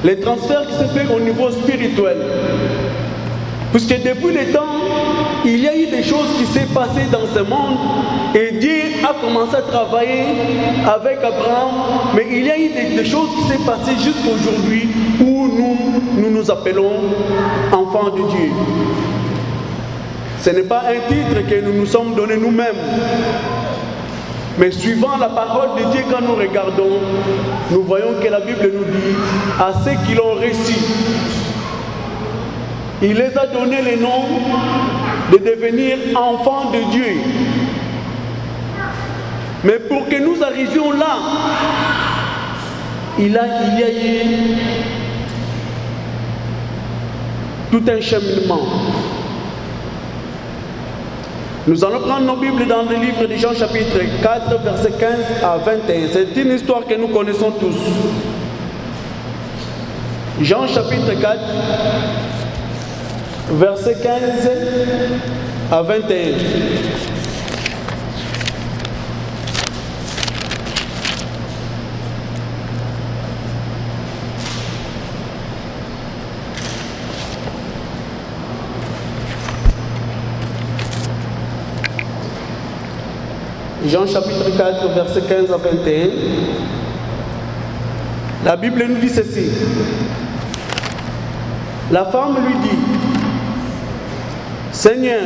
Les transferts qui se font au niveau spirituel. Puisque depuis le temps, il y a eu des choses qui s'est passées dans ce monde et Dieu a commencé à travailler avec Abraham, mais il y a eu des choses qui s'est passées jusqu'aujourd'hui où nous nous appelons enfants de Dieu. Ce n'est pas un titre que nous nous sommes donné nous-mêmes, mais suivant la parole de Dieu, quand nous regardons, nous voyons que la Bible nous dit à ceux qui l'ont reçu, il les a donné le nom de devenir enfants de Dieu. Mais pour que nous arrivions là, il y a eu tout un cheminement. Nous allons prendre nos Bibles dans le livre de Jean chapitre 4, versets 15 à 21. C'est une histoire que nous connaissons tous. Jean chapitre 4, versets 15 à 21. Jean chapitre 4, versets 15 à 21. La Bible nous dit ceci. La femme lui dit, Seigneur,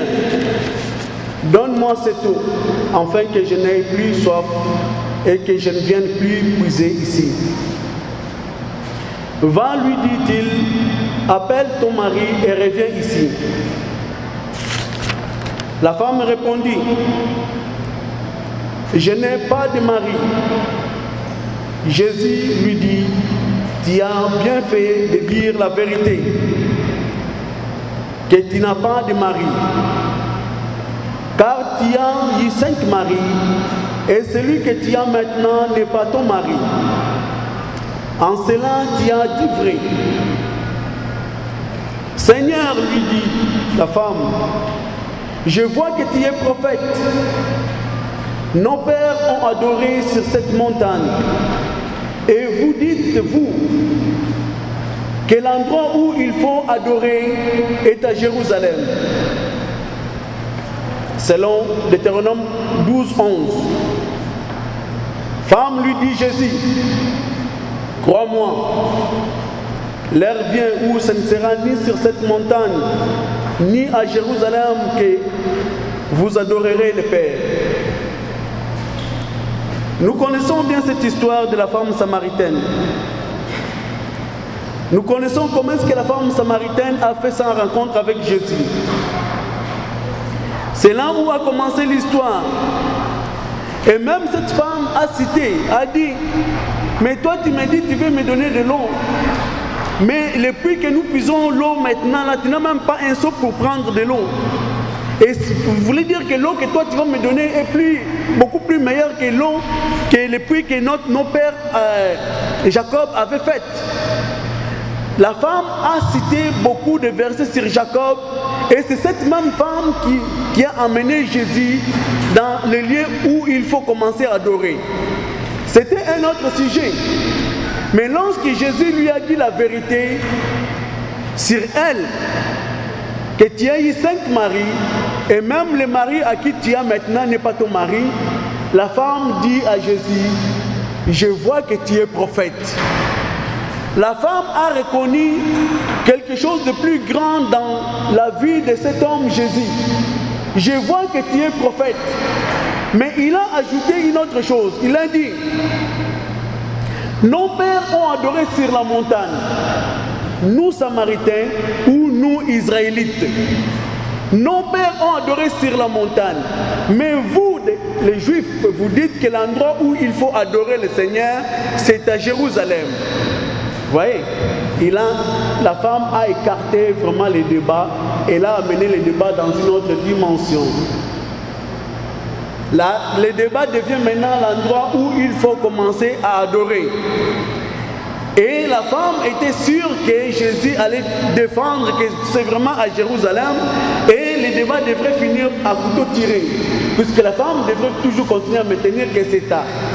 donne-moi cette eau, afin que je n'aie plus soif et que je ne vienne plus puiser ici. Va, lui dit-il, appelle ton mari et reviens ici. La femme répondit, je n'ai pas de mari. Jésus lui dit, tu as bien fait de dire la vérité, que tu n'as pas de mari. Car tu as eu 5 maris, et celui que tu as maintenant n'est pas ton mari. En cela, tu as dit vrai. Seigneur, lui dit la femme, je vois que tu es prophète. Nos pères ont adoré sur cette montagne. Et vous dites, vous, que l'endroit où il faut adorer est à Jérusalem. Selon Deutéronome 12, 11. Femme, lui dit Jésus, crois-moi, l'heure vient où ce ne sera ni sur cette montagne, ni à Jérusalem que vous adorerez le Père. Nous connaissons bien cette histoire de la femme samaritaine. Nous connaissons comment est-ce que la femme samaritaine a fait sa rencontre avec Jésus. C'est là où a commencé l'histoire. Et même cette femme a cité, a dit, mais toi tu me dis tu veux me donner de l'eau. Mais le puits que nous puisons l'eau maintenant, là, tu n'as même pas un seau pour prendre de l'eau. Et vous voulez dire que l'eau que toi tu vas me donner est beaucoup plus meilleure que l'eau, que le puits que nos pères Jacob avait fait. La femme a cité beaucoup de versets sur Jacob, et c'est cette même femme qui a amené Jésus dans le lieu où il faut commencer à adorer. C'était un autre sujet. Mais lorsque Jésus lui a dit la vérité sur elle, que tu as eu 5 maris, et même le mari à qui tu as maintenant n'est pas ton mari, la femme dit à Jésus, je vois que tu es prophète. La femme a reconnu quelque chose de plus grand dans la vie de cet homme Jésus. Je vois que tu es prophète. Mais il a ajouté une autre chose. Il a dit, nos pères ont adoré sur la montagne. Nous Samaritains ou nous Israélites. Nos pères ont adoré sur la montagne. Mais vous, les Juifs, vous dites que l'endroit où il faut adorer le Seigneur, c'est à Jérusalem. Vous voyez, la femme a écarté vraiment les débats. Elle a amené les débats dans une autre dimension. Le débat devient maintenant l'endroit où il faut commencer à adorer. Et la femme était sûre que Jésus allait défendre que c'est vraiment à Jérusalem, et le débat devrait finir à couteau tiré, puisque la femme devrait toujours continuer à maintenir que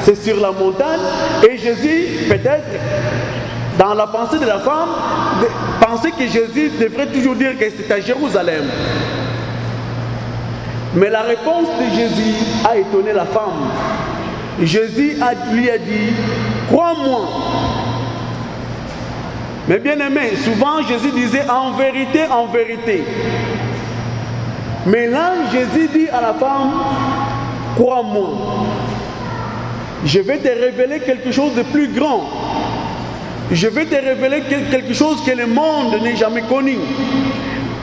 c'est sur la montagne, et Jésus peut-être dans la pensée de la femme, penser que Jésus devrait toujours dire que c'est à Jérusalem. Mais la réponse de Jésus a étonné la femme. Jésus lui a dit, crois-moi. Mais bien aimé, souvent Jésus disait en vérité, en vérité. Mais là, Jésus dit à la femme, crois-moi. Je vais te révéler quelque chose de plus grand. Je vais te révéler quelque chose que le monde n'a jamais connu.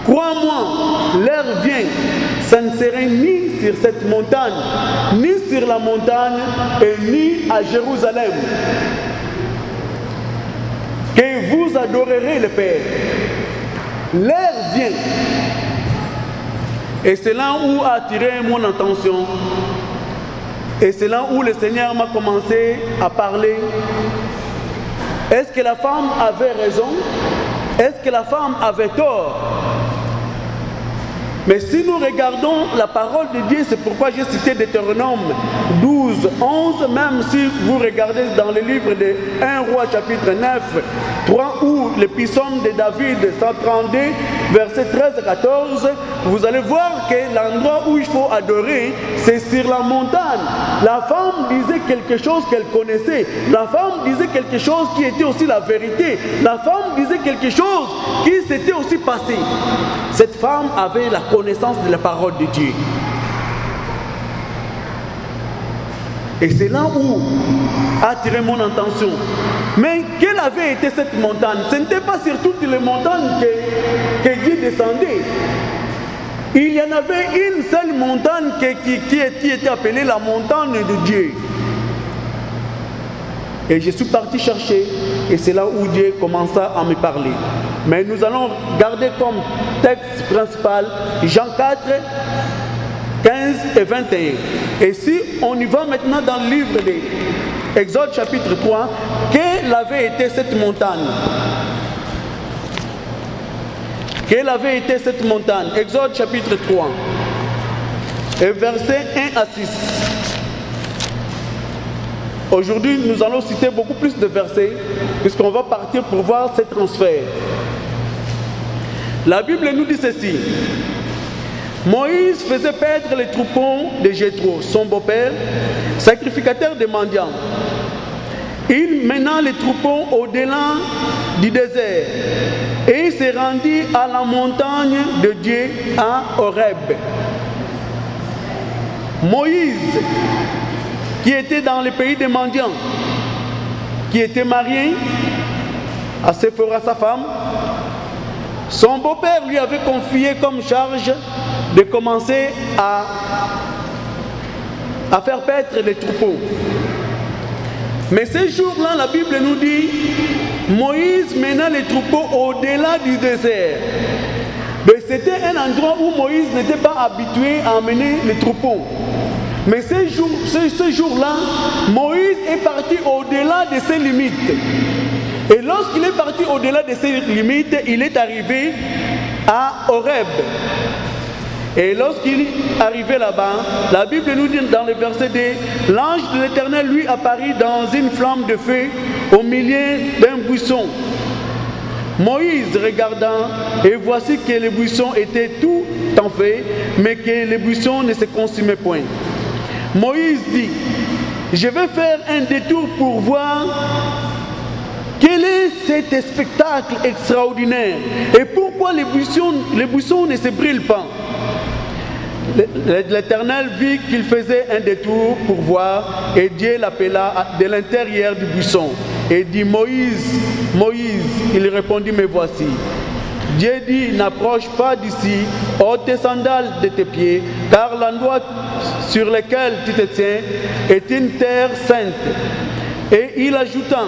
Crois-moi, l'heure vient. Ça ne serait ni sur cette montagne, ni sur la montagne, et ni à Jérusalem, que vous adorerez le Père. L'heure vient. Et c'est là où a attiré mon attention. Et c'est là où le Seigneur m'a commencé à parler. Est-ce que la femme avait raison? Est-ce que la femme avait tort? Mais si nous regardons la parole de Dieu, c'est pourquoi j'ai cité Deutéronome 12, 11, même si vous regardez dans le livre de 1 Roi chapitre 9, 3 ou le psaume de David 132, versets 13 à 14, vous allez voir que l'endroit où il faut adorer, c'est sur la montagne. La femme disait quelque chose qu'elle connaissait. La femme disait quelque chose qui était aussi la vérité. La femme disait quelque chose qui s'était aussi passé. Cette femme avait la connaissance de la parole de Dieu. Et c'est là où a attiré mon attention. Mais quelle avait été cette montagne? Ce n'était pas sur toutes les montagnes que Dieu descendait. Il y en avait une seule montagne qui était appelée la montagne de Dieu. Et je suis parti chercher, et c'est là où Dieu commença à me parler. Mais nous allons garder comme texte principal Jean 4, 15 et 21. Et si on y va maintenant dans le livre d'Exode chapitre 3, quelle avait été cette montagne? Quelle avait été cette montagne? Exode chapitre 3, et versets 1 à 6. Aujourd'hui, nous allons citer beaucoup plus de versets, puisqu'on va partir pour voir ces transferts. La Bible nous dit ceci. Moïse faisait perdre les troupeaux de Jéthro, son beau-père, sacrificateur des mendiants. Il mena les troupeaux au-delà du désert et il se rendit à la montagne de Dieu à Horeb. Moïse, qui était dans le pays des mendiants, qui était marié à Séphora, sa femme, son beau-père lui avait confié comme charge de commencer à faire paître les troupeaux. Mais ces jours-là, la Bible nous dit, Moïse mena les troupeaux au-delà du désert. C'était un endroit où Moïse n'était pas habitué à amener les troupeaux. Mais ce jour-là, Moïse est parti au-delà de ses limites. Et lorsqu'il est parti au-delà de ses limites, il est arrivé à Horeb. Et lorsqu'il est arrivé là-bas, la Bible nous dit dans le verset 2, l'ange de l'Éternel lui apparut dans une flamme de feu au milieu d'un buisson. Moïse regarda, et voici que le buisson était tout en feu, mais que le buisson ne se consumait point. Moïse dit, je vais faire un détour pour voir quel est cet spectacle extraordinaire et pourquoi les buissons ne se brûlent pas. L'Éternel vit qu'il faisait un détour pour voir et Dieu l'appela de l'intérieur du buisson et dit, Moïse, Moïse, il répondit, me voici. Dieu dit, n'approche pas d'ici, ôte tes sandales de tes pieds, car l'endroit sur lequel tu te tiens est une terre sainte. Et il ajouta,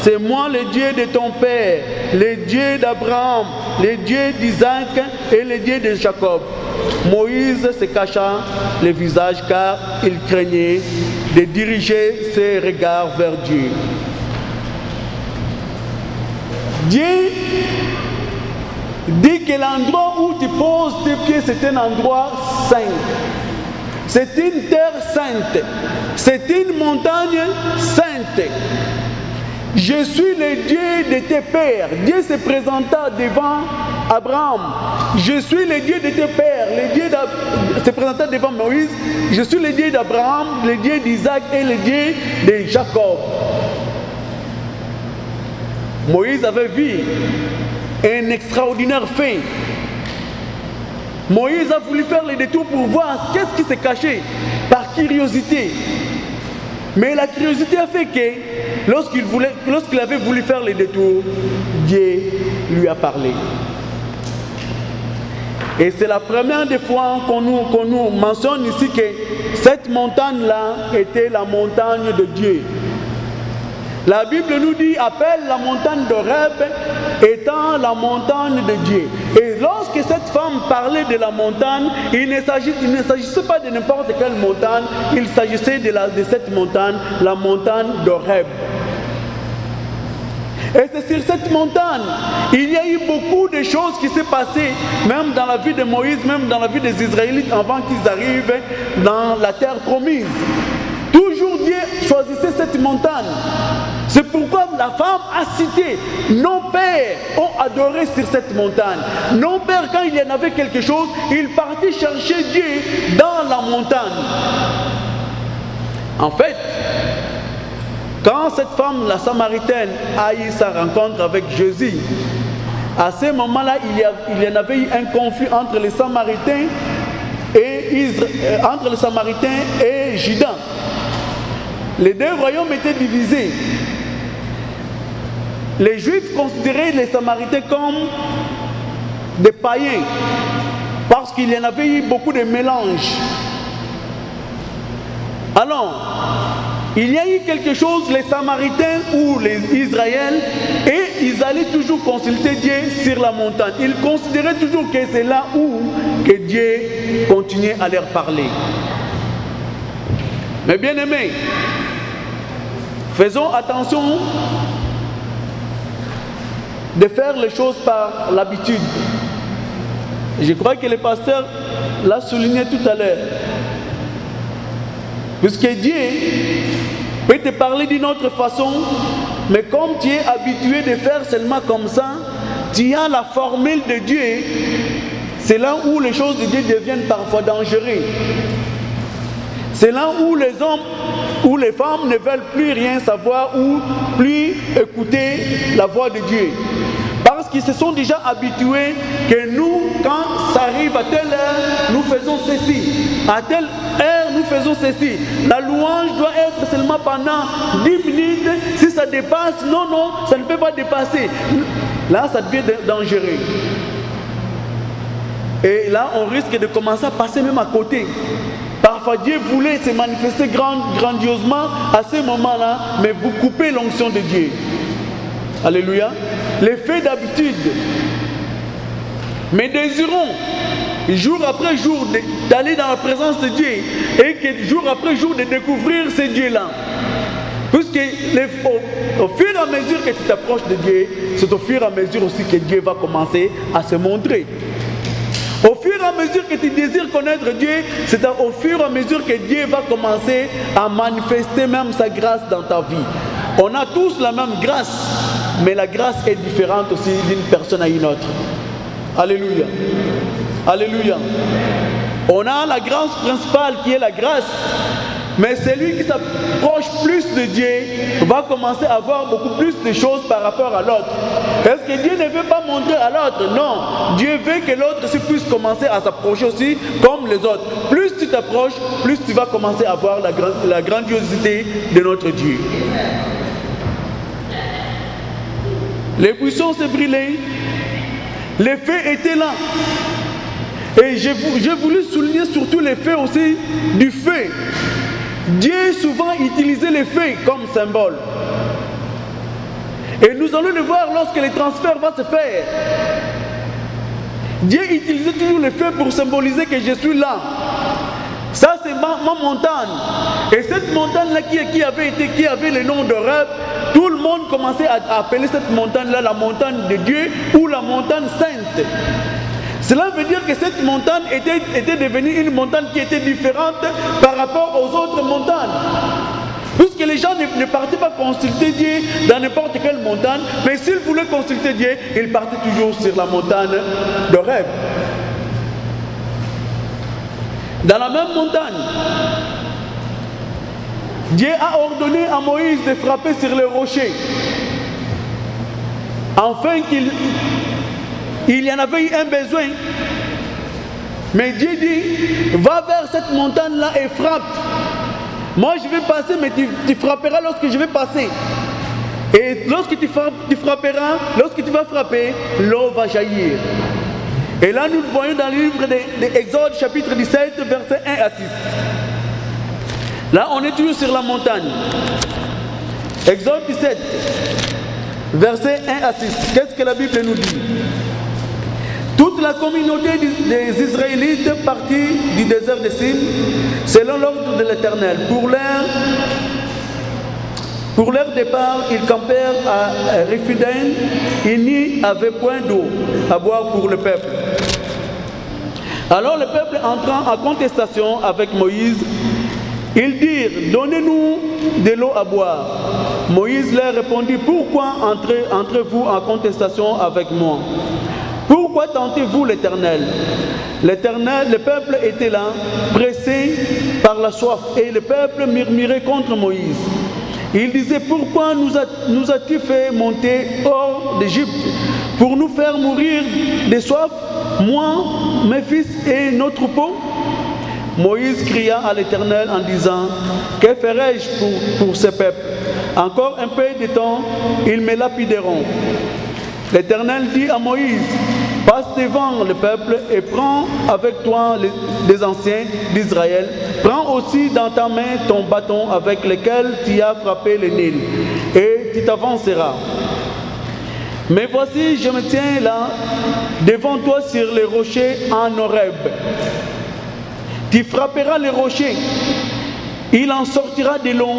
c'est moi le Dieu de ton père, le Dieu d'Abraham, le Dieu d'Isaac et le Dieu de Jacob. Moïse se cacha le visage car il craignait de diriger ses regards vers Dieu. Dieu dit que l'endroit où tu poses tes pieds, c'est un endroit saint. C'est une terre sainte. C'est une montagne sainte. Je suis le Dieu de tes pères. Dieu se présenta devant Abraham. Je suis le Dieu de tes pères. Le Dieu se présenta devant Moïse. Je suis le Dieu d'Abraham, le Dieu d'Isaac et le Dieu de Jacob. Moïse avait vu un extraordinaire fait. Moïse a voulu faire le détour pour voir qu'est-ce qui s'est caché par curiosité. Mais la curiosité a fait que lorsqu'il avait voulu faire le détour, Dieu lui a parlé. Et c'est la première des fois qu'on nous mentionne ici que cette montagne-là était la montagne de Dieu. La Bible nous dit, appelle la montagne d'Horeb étant la montagne de Dieu. Et lorsque cette femme parlait de la montagne, il ne s'agissait pas de n'importe quelle montagne, il s'agissait de cette montagne, la montagne d'Horeb. Et c'est sur cette montagne, il y a eu beaucoup de choses qui s'est passées, même dans la vie de Moïse, même dans la vie des Israélites, avant qu'ils arrivent dans la terre promise. Toujours Dieu choisissait cette montagne. C'est pourquoi la femme a cité, nos pères ont adoré sur cette montagne. Nos pères, quand il y en avait quelque chose, ils partaient chercher Dieu dans la montagne. En fait, quand cette femme, la Samaritaine, a eu sa rencontre avec Jésus, à ce moment-là, il y en avait eu un conflit entre les Samaritains et Juda. Les deux royaumes étaient divisés. Les Juifs considéraient les Samaritains comme des païens parce qu'il y en avait eu beaucoup de mélanges. Alors, il y a eu quelque chose, les Samaritains ou les Israéliens, et ils allaient toujours consulter Dieu sur la montagne. Ils considéraient toujours que c'est là où que Dieu continuait à leur parler. Mais bien aimés, faisons attention de faire les choses par l'habitude. Je crois que le pasteur l'a souligné tout à l'heure. Puisque Dieu peut te parler d'une autre façon, mais comme tu es habitué de faire seulement comme ça, tu as la formule de Dieu. C'est là où les choses de Dieu deviennent parfois dangereuses. C'est là où les hommes ou les femmes ne veulent plus rien savoir ou plus écouter la voix de Dieu. Parce qu'ils se sont déjà habitués que nous, quand ça arrive à telle heure, nous faisons ceci. À telle heure, nous faisons ceci. La louange doit être seulement pendant 10 minutes. Si ça dépasse, non, ça ne peut pas dépasser. Là, ça devient dangereux. Et là, on risque de commencer à passer même à côté. Parfois, Dieu voulait se manifester grandiosement à ce moment-là, mais vous coupez l'onction de Dieu. Alléluia. L'effet d'habitude. Mais désirons, jour après jour, d'aller dans la présence de Dieu et que jour après jour de découvrir ce Dieu-là. Puisque au fur et à mesure que tu t'approches de Dieu, c'est au fur et à mesure aussi que Dieu va commencer à se montrer. Au fur et à mesure que tu désires connaître Dieu, c'est au fur et à mesure que Dieu va commencer à manifester même sa grâce dans ta vie. On a tous la même grâce, mais la grâce est différente aussi d'une personne à une autre. Alléluia. Alléluia. On a la grâce principale qui est la grâce, mais celui qui s'approche plus de Dieu va commencer à voir beaucoup plus de choses par rapport à l'autre. Est-ce que Dieu ne veut pas montrer à l'autre? Non. Dieu veut que l'autre puisse commencer à s'approcher aussi comme les autres. Plus tu t'approches, plus tu vas commencer à voir la grandiosité de notre Dieu. Les buissons se brillaient, les feux étaient là. Et j'ai voulu souligner surtout l'effet aussi du feu. Dieu souvent utilisait les feux comme symbole. Et nous allons le voir lorsque le transfert va se faire. Dieu utilisait toujours les feux pour symboliser que je suis là. Ça c'est ma montagne. Et cette montagne-là qui avait le nom d'Horeb, tout le monde commençait à appeler cette montagne-là la montagne de Dieu ou la montagne sainte. Cela veut dire que cette montagne était devenue une montagne qui était différente par rapport aux autres montagnes. Puisque les gens ne partaient pas consulter Dieu dans n'importe quelle montagne, mais s'ils voulaient consulter Dieu, ils partaient toujours sur la montagne d'Horeb. Dans la même montagne, Dieu a ordonné à Moïse de frapper sur les rochers, afin qu'il y en avait eu un besoin. Mais Dieu dit, va vers cette montagne-là et frappe. Moi je vais passer, mais tu frapperas lorsque je vais passer. Et lorsque tu frapperas, lorsque tu vas frapper, l'eau va jaillir. Et là nous le voyons dans le livre d'Exode chapitre 17, versets 1 à 6. Là on est toujours sur la montagne. Exode 17, versets 1 à 6. Qu'est-ce que la Bible nous dit? Toute la communauté des Israélites partit du désert de Sin selon l'ordre de l'Éternel. Pour leur départ, ils campèrent à Rephidim. Il n'y avait point d'eau à boire pour le peuple. Alors le peuple entrant en contestation avec Moïse, ils dirent, donnez-nous de l'eau à boire. Moïse leur répondit, pourquoi entrez-vous en contestation avec moi? Pourquoi tentez-vous l'Éternel? Le peuple était là, pressé par la soif, et le peuple murmurait contre Moïse. Il disait, pourquoi nous as-tu fait monter hors d'Égypte pour nous faire mourir de soif, moi, mes fils et nos troupeaux? Moïse cria à l'Éternel en disant, que ferai-je pour ce peuple? Encore un peu de temps, ils me lapideront. L'Éternel dit à Moïse, passe devant le peuple et prends avec toi les anciens d'Israël. Prends aussi dans ta main ton bâton avec lequel tu as frappé le Nil, et tu t'avanceras. Mais voici, je me tiens là, devant toi sur les rochers en Horeb. Tu frapperas les rochers, il en sortira de l'eau,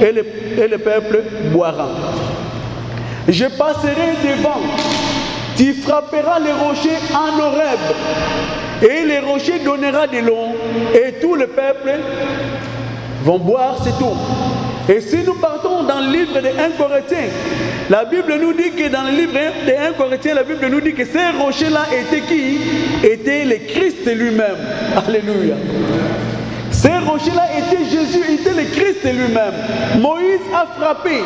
et le peuple boira. Je passerai devant, tu frapperas les rochers en Horeb, et les rochers donnera de l'eau, et tout le peuple vont boire cette eau. Et si nous partons dans le livre de 1 Corinthiens, la Bible nous dit que dans le livre de 1 Corinthiens, la Bible nous dit que ces rochers-là étaient qui? Étaient le Christ lui-même. Alléluia. Ces rochers-là étaient Jésus, était le Christ lui-même. Moïse a frappé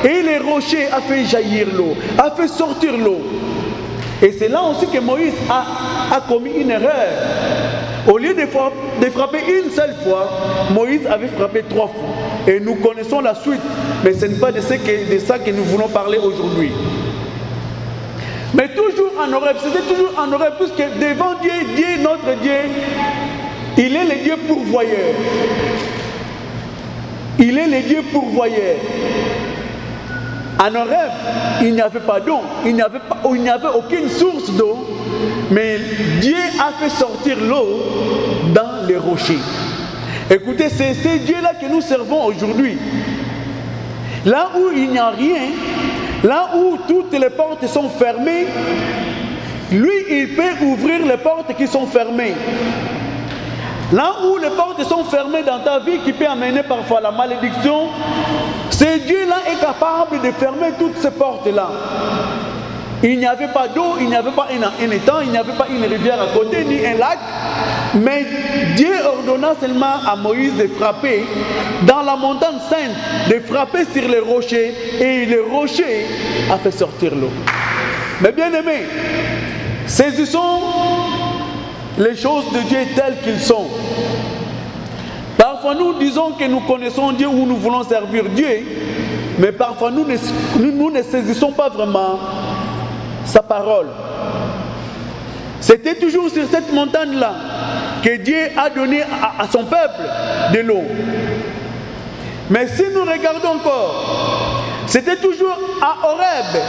et les rochers a fait jaillir l'eau, a fait sortir l'eau. Et c'est là aussi que Moïse a commis une erreur. Au lieu de frapper une seule fois, Moïse avait frappé 3 fois. Et nous connaissons la suite, mais ce n'est pas de ça que nous voulons parler aujourd'hui. Mais toujours en Horeb, c'était toujours en Horeb, puisque devant Dieu, Dieu, notre Dieu, il est le Dieu pourvoyeur. Il est le Dieu pourvoyeur. En Horeb, il n'y avait pas d'eau, il n'y avait aucune source d'eau, mais Dieu a fait sortir l'eau dans les rochers. Écoutez, c'est ce Dieu-là que nous servons aujourd'hui. Là où il n'y a rien, là où toutes les portes sont fermées, lui, il peut ouvrir les portes qui sont fermées. Là où les portes sont fermées dans ta vie, qui peut amener parfois la malédiction, ce Dieu-là est capable de fermer toutes ces portes-là. Il n'y avait pas d'eau, il n'y avait pas un étang, il n'y avait pas une rivière à côté, ni un lac. Mais Dieu ordonna seulement à Moïse de frapper dans la montagne sainte, de frapper sur les rochers, et le rocher a fait sortir l'eau. Mais bien aimés, saisissons les choses de Dieu telles qu'ils sont. Parfois nous disons que nous connaissons Dieu ou nous voulons servir Dieu, mais parfois nous ne saisissons pas vraiment sa parole. C'était toujours sur cette montagne-là que Dieu a donné à son peuple de l'eau. Mais si nous regardons encore, c'était toujours à Horeb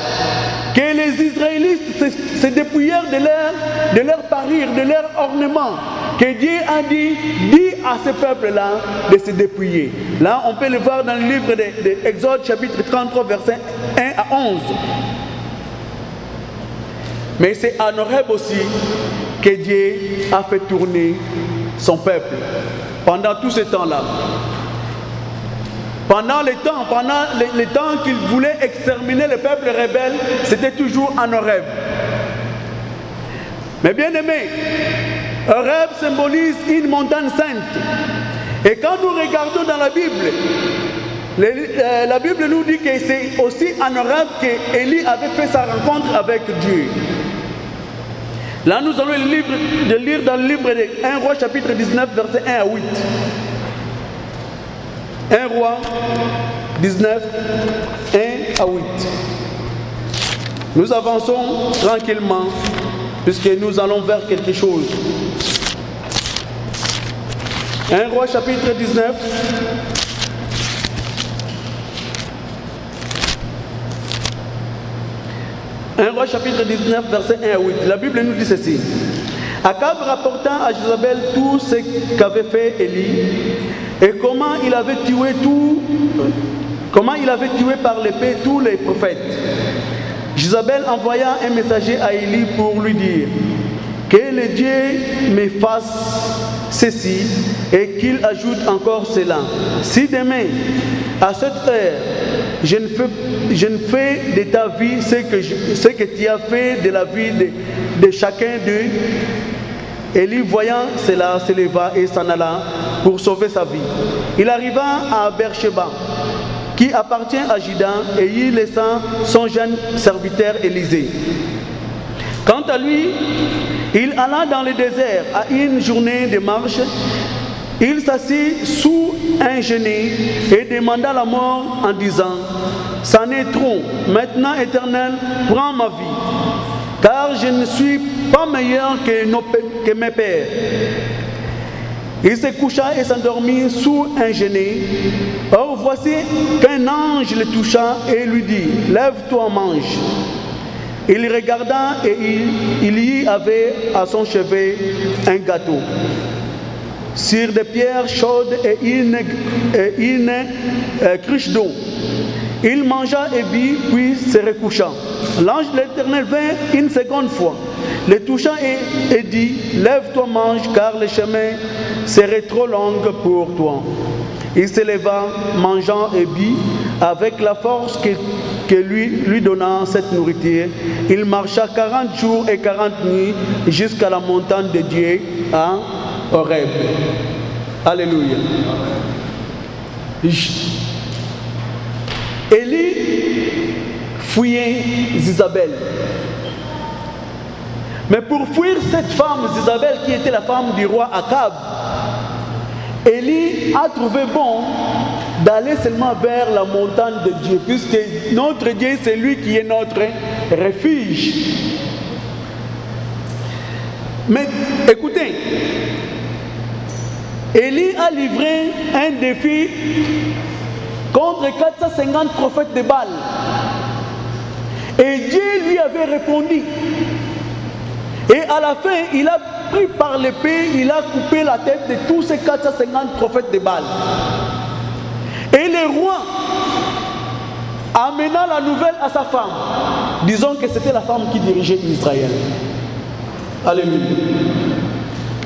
que les Israélites se dépouillèrent de leur parure, de leur ornement, que Dieu a dit à ce peuple-là de se dépouiller. Là, on peut le voir dans le livre d'Exode, chapitre 33, versets 1 à 11. Mais c'est en Horeb aussi que Dieu a fait tourner son peuple pendant tout ce temps-là. Pendant les temps qu'il voulait exterminer le peuple rebelle, c'était toujours en Horeb. Mais bien aimé, Horeb symbolise une montagne sainte. Et quand nous regardons dans la Bible nous dit que c'est aussi en Horeb qu'Élie avait fait sa rencontre avec Dieu. Là, nous allons lire dans le livre de 1 Roi chapitre 19, versets 1 à 8. 1 Roi 19, 1 à 8. Nous avançons tranquillement puisque nous allons vers quelque chose. 1 Roi chapitre 19. Un Roi chapitre 19, verset 1 à 8. La Bible nous dit ceci. Akab rapporta à Jézabel tout ce qu'avait fait Élie et comment il avait tué par l'épée tous les prophètes. Jézabel envoya un messager à Élie pour lui dire que le Dieu me fasse ceci et qu'il ajoute encore cela. Si demain, à cette heure, je ne fais de ta vie ce que tu as fait de la vie de chacun d'eux. Élie, voyant cela, se leva et s'en alla pour sauver sa vie. Il arriva à Beersheba, qui appartient à Juda, et y laissa son jeune serviteur Élisée. Quant à lui, il alla dans le désert à une journée de marche. Il s'assit sous un genêt et demanda la mort en disant: c'en est trop, maintenant Éternel, prends ma vie, car je ne suis pas meilleur que mes pères. Il se coucha et s'endormit sous un genêt. Or voici qu'un ange le toucha et lui dit: lève-toi, mange. Il regarda et il y avait à son chevet un gâteau sur des pierres chaudes et une cruche d'eau. Il mangea et but, puis se recoucha. L'ange de l'Éternel vint une seconde fois, le toucha et dit: lève-toi, mange, car le chemin serait trop long pour toi. Il se leva, mangeant et but, avec la force que lui donna cette nourriture. Il marcha 40 jours et 40 nuits jusqu'à la montagne de Dieu à Horeb. Alléluia. Élie fuyait Jézabel. Mais pour fuir cette femme, Jézabel, qui était la femme du roi Akab, Élie a trouvé bon d'aller seulement vers la montagne de Dieu, puisque notre Dieu, c'est lui qui est notre refuge. Mais écoutez, Élie a livré un défi contre 450 prophètes de Baal. Et Dieu lui avait répondu. Et à la fin, il a pris par l'épée, il a coupé la tête de tous ces 450 prophètes de Baal. Et le roi amena la nouvelle à sa femme, disons que c'était la femme qui dirigeait Israël. Alléluia.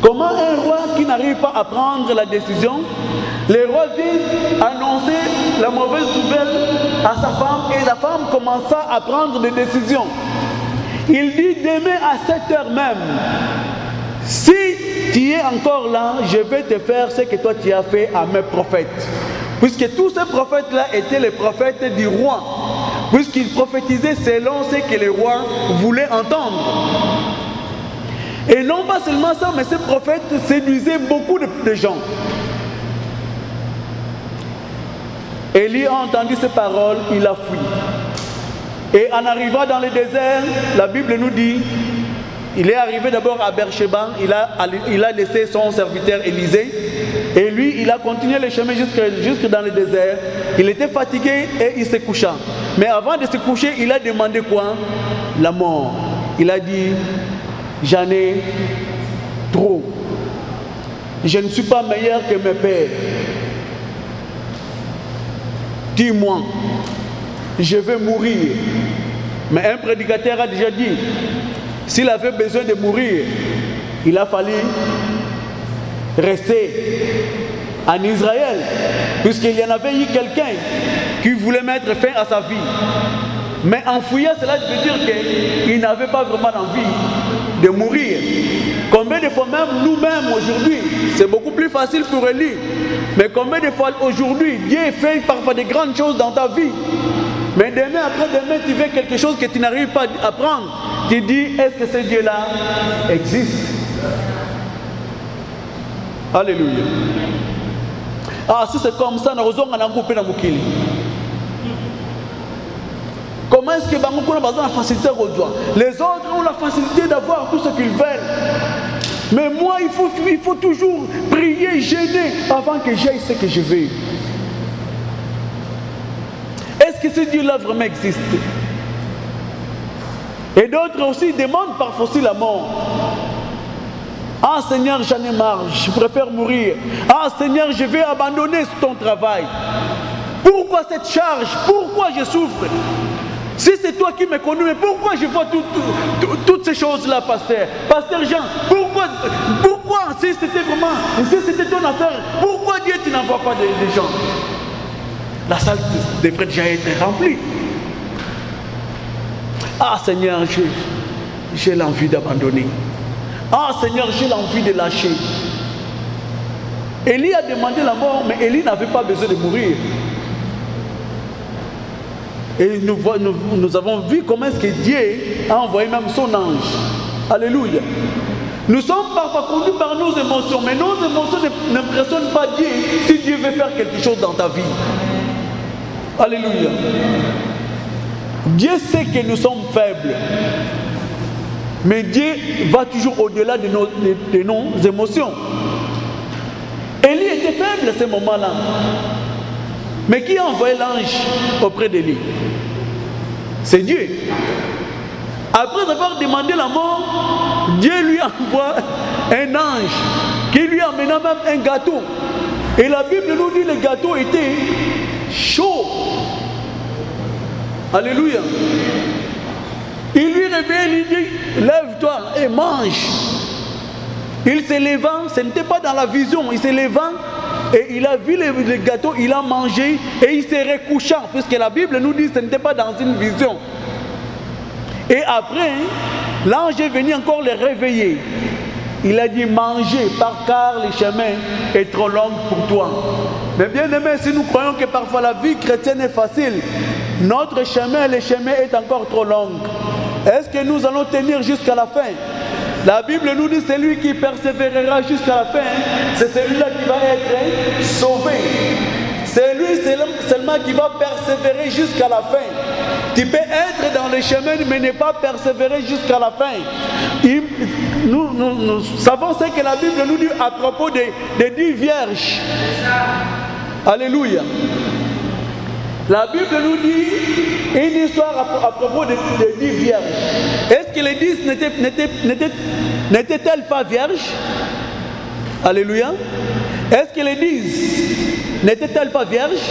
Comment un roi qui n'arrive pas à prendre la décision, le roi vient annoncer la mauvaise nouvelle à sa femme et la femme commença à prendre des décisions. Il dit: demain à cette heure même, si tu es encore là, je vais te faire ce que toi tu as fait à mes prophètes. Puisque tous ces prophètes-là étaient les prophètes du roi, puisqu'ils prophétisaient selon ce que le roi voulait entendre. Et non pas seulement ça, mais ces prophètes séduisaient beaucoup de gens. Élie a entendu ces paroles, il a fui. Et en arrivant dans le désert, la Bible nous dit, il est arrivé d'abord à Beersheba, il a laissé son serviteur Élisée, et lui, il a continué le chemin jusque dans le désert. Il était fatigué et il se coucha. Mais avant de se coucher, il a demandé quoi? La mort. Il a dit: j'en ai trop. Je ne suis pas meilleur que mes pères. Dis-moi, je vais mourir. Mais un prédicateur a déjà dit, s'il avait besoin de mourir, il a fallu rester en Israël, puisqu'il y en avait eu quelqu'un qui voulait mettre fin à sa vie. Mais en fouillant, cela veut dire qu'il n'avait pas vraiment envie de mourir. Combien de fois même nous-mêmes aujourd'hui, c'est beaucoup plus facile pour Élie, mais combien de fois aujourd'hui, Dieu fait parfois de grandes choses dans ta vie, mais demain, après-demain, tu veux quelque chose que tu n'arrives pas à prendre. Tu dis, est-ce que ce Dieu-là existe? Alléluia. Ah, si c'est comme ça, nous avons coupé dans Mukili. Comment est-ce que Bangoukou a besoin de la facilité aujourd'hui? Les autres ont la facilité d'avoir tout ce qu'ils veulent. Mais moi, il faut toujours prier, jeûner avant que j'aille ce que je veux. Est-ce que ce Dieu-là vraiment existe? Et d'autres aussi demandent parfois aussi la mort. Ah Seigneur, j'en ai marre, je préfère mourir. Ah Seigneur, je vais abandonner ton travail. Pourquoi cette charge? Pourquoi je souffre? Si c'est toi qui me connais, mais pourquoi je vois toutes ces choses-là, pasteur? Pasteur Jean, pourquoi si c'était ton affaire, pourquoi Dieu tu n'envoies pas des gens? La salle devrait déjà être remplie. Ah Seigneur, j'ai l'envie d'abandonner. Ah Seigneur, j'ai l'envie de lâcher. Élie a demandé la mort, mais Élie n'avait pas besoin de mourir. Et nous avons vu comment est-ce que Dieu a envoyé même son ange. Alléluia. Nous sommes parfois conduits par nos émotions, mais nos émotions n'impressionnent pas Dieu si Dieu veut faire quelque chose dans ta vie. Alléluia. Dieu sait que nous sommes faibles. Mais Dieu va toujours au-delà de nos émotions. Élie était faible à ce moment-là. Mais qui a envoyé l'ange auprès d'Élie? C'est Dieu. Après avoir demandé la mort, Dieu lui envoie un ange qui lui amena même un gâteau. Et la Bible nous dit que le gâteau était chaud. Alléluia. Il lui réveille, il dit, lève-toi et mange. Il se levant, ce n'était pas dans la vision, il se levant et il a vu le gâteau, il a mangé et il s'est recouchant, puisque la Bible nous dit que ce n'était pas dans une vision. Et après, l'ange est venu encore le réveiller. Il a dit, mangez, car le chemin est trop long pour toi. Mais bien aimé, si nous croyons que parfois la vie chrétienne est facile, notre chemin, le chemin est encore trop long. Est-ce que nous allons tenir jusqu'à la fin? La Bible nous dit, celui qui persévérera jusqu'à la fin, c'est celui-là qui va être sauvé. C'est lui seulement qui va persévérer jusqu'à la fin. Tu peux être dans le chemin, mais ne pas persévérer jusqu'à la fin. Nous savons ce que la Bible nous dit à propos des 10 vierges. Alléluia. La Bible nous dit une histoire à propos des 10 vierges. Est-ce que les 10 n'étaient-elles pas vierges? Alléluia. Est-ce que les 10 n'étaient-elles pas vierges?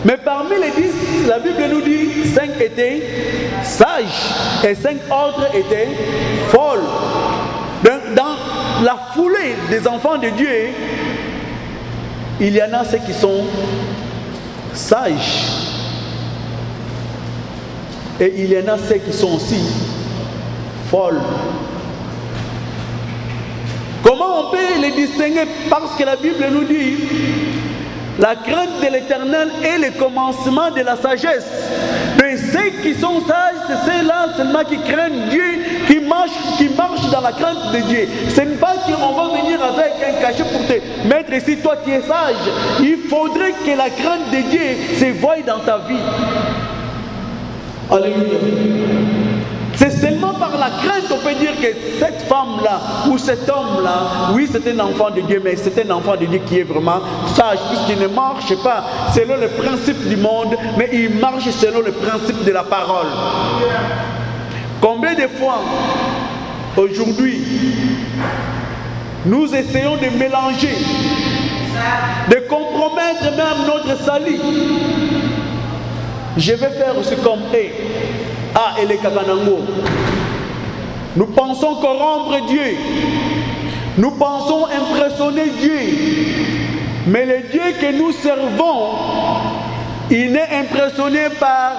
Mais parmi les 10, la Bible nous dit 5 étaient sages et 5 autres étaient folles. Dans la foulée des enfants de Dieu, il y en a ceux qui sont sages. Et il y en a ceux qui sont aussi folles. Comment on peut les distinguer? Parce que la Bible nous dit la crainte de l'Éternel est le commencement de la sagesse. Mais ceux qui sont sages, c'est ceux-là seulement qui craignent Dieu, qui marchent dans la crainte de Dieu. Ce n'est pas qu'on va venir avec un cachet pour te mettre ici, toi qui es sage. Il faudrait que la crainte de Dieu se voie dans ta vie. Alléluia. C'est seulement par la crainte qu'on peut dire que cette femme-là ou cet homme-là, oui, c'est un enfant de Dieu, mais c'est un enfant de Dieu qui est vraiment sage, puisqu'il ne marche pas selon le principe du monde, mais il marche selon le principe de la parole. Combien de fois, aujourd'hui, nous essayons de mélanger, de compromettre même notre salut. Je vais faire aussi comme eux. Ah, et les Kakanango. Nous pensons corrompre Dieu. Nous pensons impressionner Dieu. Mais le Dieu que nous servons, il n'est impressionné par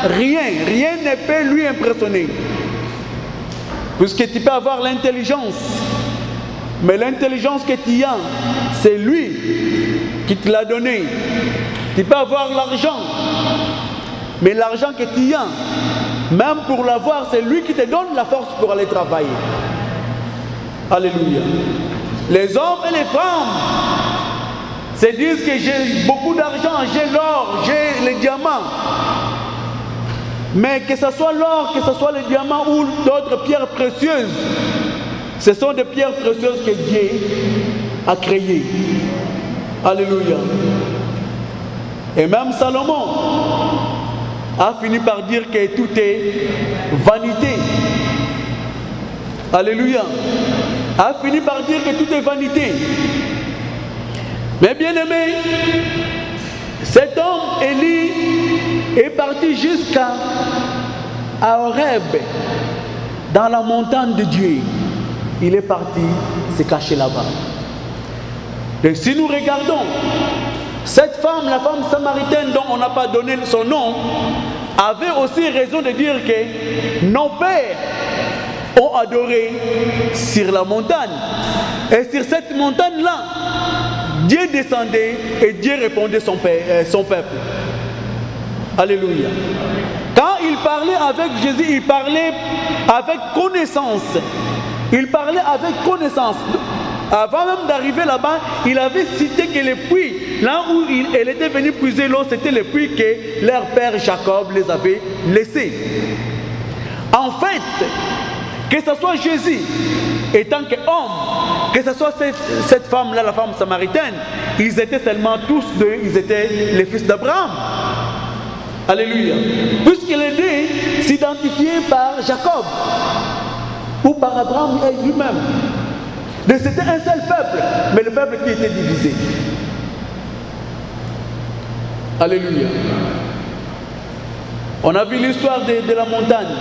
rien. Rien ne peut lui impressionner. Puisque tu peux avoir l'intelligence. Mais l'intelligence que tu as, c'est lui qui te l'a donné. Tu peux avoir l'argent. Mais l'argent que tu as, même pour l'avoir, c'est lui qui te donne la force pour aller travailler. Alléluia. Les hommes et les femmes se disent que j'ai beaucoup d'argent, j'ai l'or, j'ai les diamants. Mais que ce soit l'or, que ce soit les diamants ou d'autres pierres précieuses, ce sont des pierres précieuses que Dieu a créées. Alléluia. Et même Salomon a fini par dire que tout est vanité. Alléluia. A fini par dire que tout est vanité. Mais bien aimé, cet homme, Élie, est parti jusqu'à Horeb, dans la montagne de Dieu. Il est parti se cacher là-bas. Et si nous regardons, cette femme, la femme samaritaine dont on n'a pas donné son nom, avait aussi raison de dire que nos pères ont adoré sur la montagne. Et sur cette montagne-là, Dieu descendait et Dieu répondait son peuple. Alléluia. Quand il parlait avec Jésus, il parlait avec connaissance. Il parlait avec connaissance. Avant même d'arriver là-bas, il avait cité que les puits, là où elle était venue puiser l'eau, c'était les puits que leur père Jacob les avait laissés. En fait, que ce soit Jésus, étant qu'homme, que ce soit cette femme-là, la femme samaritaine, ils étaient seulement tous deux, ils étaient les fils d'Abraham. Alléluia. Puisqu'il était s'identifié par Jacob, ou par Abraham lui-même. Donc c'était un seul peuple, mais le peuple qui était divisé. Alléluia. On a vu l'histoire de la montagne.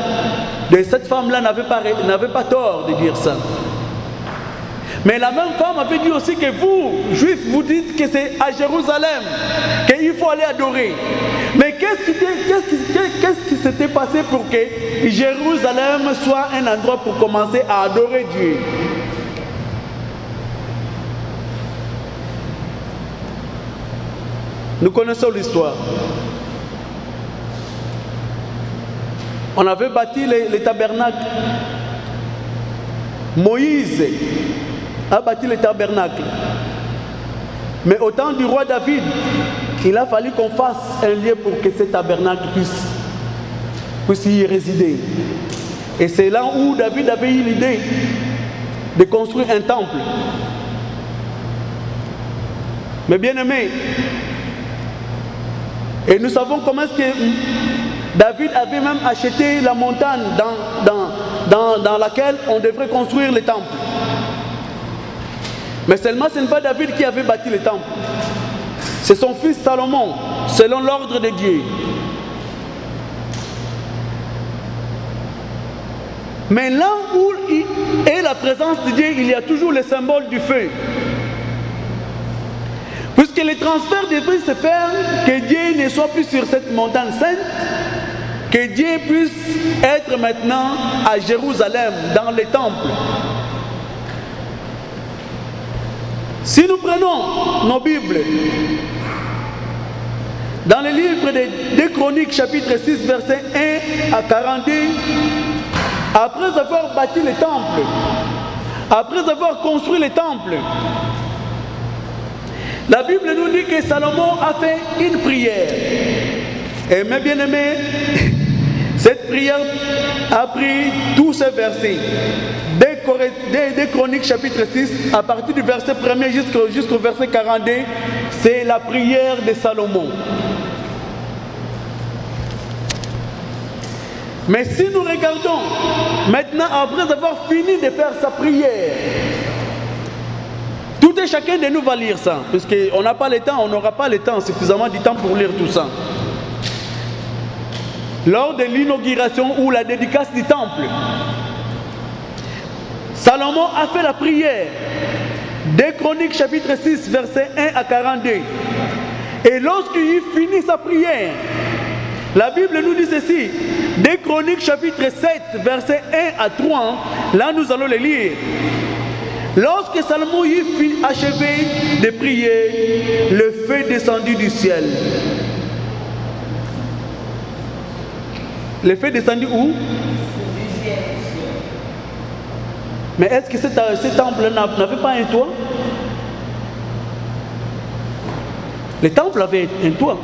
De cette femme-là n'avait pas tort de dire ça. Mais la même femme avait dit aussi que vous, juifs, vous dites que c'est à Jérusalem qu'il faut aller adorer. Mais qu'est-ce qui s'était passé pour que Jérusalem soit un endroit pour commencer à adorer Dieu? Nous connaissons l'histoire. On avait bâti les tabernacles. Moïse a bâti les tabernacles. Mais au temps du roi David, il a fallu qu'on fasse un lieu pour que ces tabernacles puissent y résider. Et c'est là où David avait eu l'idée de construire un temple. Mais bien aimé, et nous savons comment est-ce que David avait même acheté la montagne dans laquelle on devrait construire le temple. Mais seulement ce n'est pas David qui avait bâti le temple. C'est son fils Salomon, selon l'ordre de Dieu. Mais là où est la présence de Dieu, il y a toujours le symbole du feu. Puisque le transfert devrait se faire, que Dieu ne soit plus sur cette montagne sainte, que Dieu puisse être maintenant à Jérusalem, dans les temples. Si nous prenons nos Bibles, dans le livre des Chroniques, chapitre 6, verset 1 à 42, après avoir bâti le temple, après avoir construit le temple, la Bible nous dit que Salomon a fait une prière. Et mes bien-aimés, cette prière a pris tous ces versets. Des Chroniques chapitre 6, à partir du verset 1er jusqu'au verset 42, c'est la prière de Salomon. Mais si nous regardons, maintenant, après avoir fini de faire sa prière, tout et chacun de nous va lire ça, parce qu'on n'a pas le temps, on n'aura pas le temps, suffisamment de temps pour lire tout ça. Lors de l'inauguration ou la dédicace du temple, Salomon a fait la prière. 2 Chroniques chapitre 6 verset 1 à 42. Et lorsqu'il finit sa prière, la Bible nous dit ceci. 2 Chroniques chapitre 7 verset 1 à 3. Là nous allons les lire. Lorsque Salomon eut achevé de prier, le feu descendit du ciel. Le feu descendit où? Mais est-ce que ce temple n'avait pas un toit? Le temple avait un toit.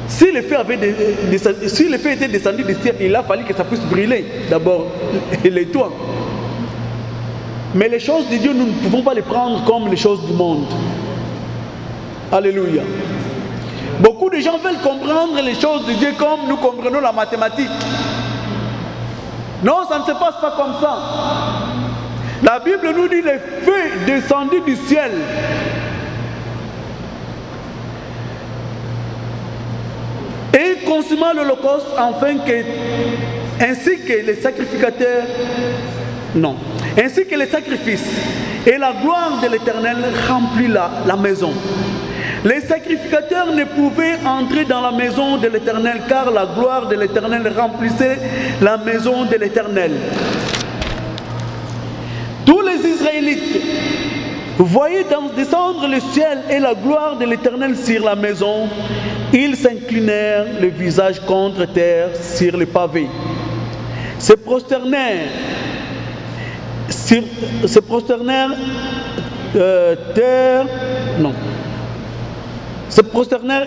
Si le feu était descendu du ciel, il a fallu que ça puisse brûler d'abord les toits. Mais les choses de Dieu, nous ne pouvons pas les prendre comme les choses du monde. Alléluia. Beaucoup de gens veulent comprendre les choses de Dieu comme nous comprenons la mathématique. Non, ça ne se passe pas comme ça. La Bible nous dit le feu descendu du ciel. Et il consuma l'Holocauste ainsi que les sacrificateurs. Non. Ainsi que les sacrifices. Et la gloire de l'Éternel remplit la maison. Les sacrificateurs ne pouvaient entrer dans la maison de l'Éternel car la gloire de l'Éternel remplissait la maison de l'Éternel. Tous les Israélites voyaient descendre le ciel et la gloire de l'Éternel sur la maison. Ils s'inclinèrent le visage contre terre sur les pavés. Se prosternèrent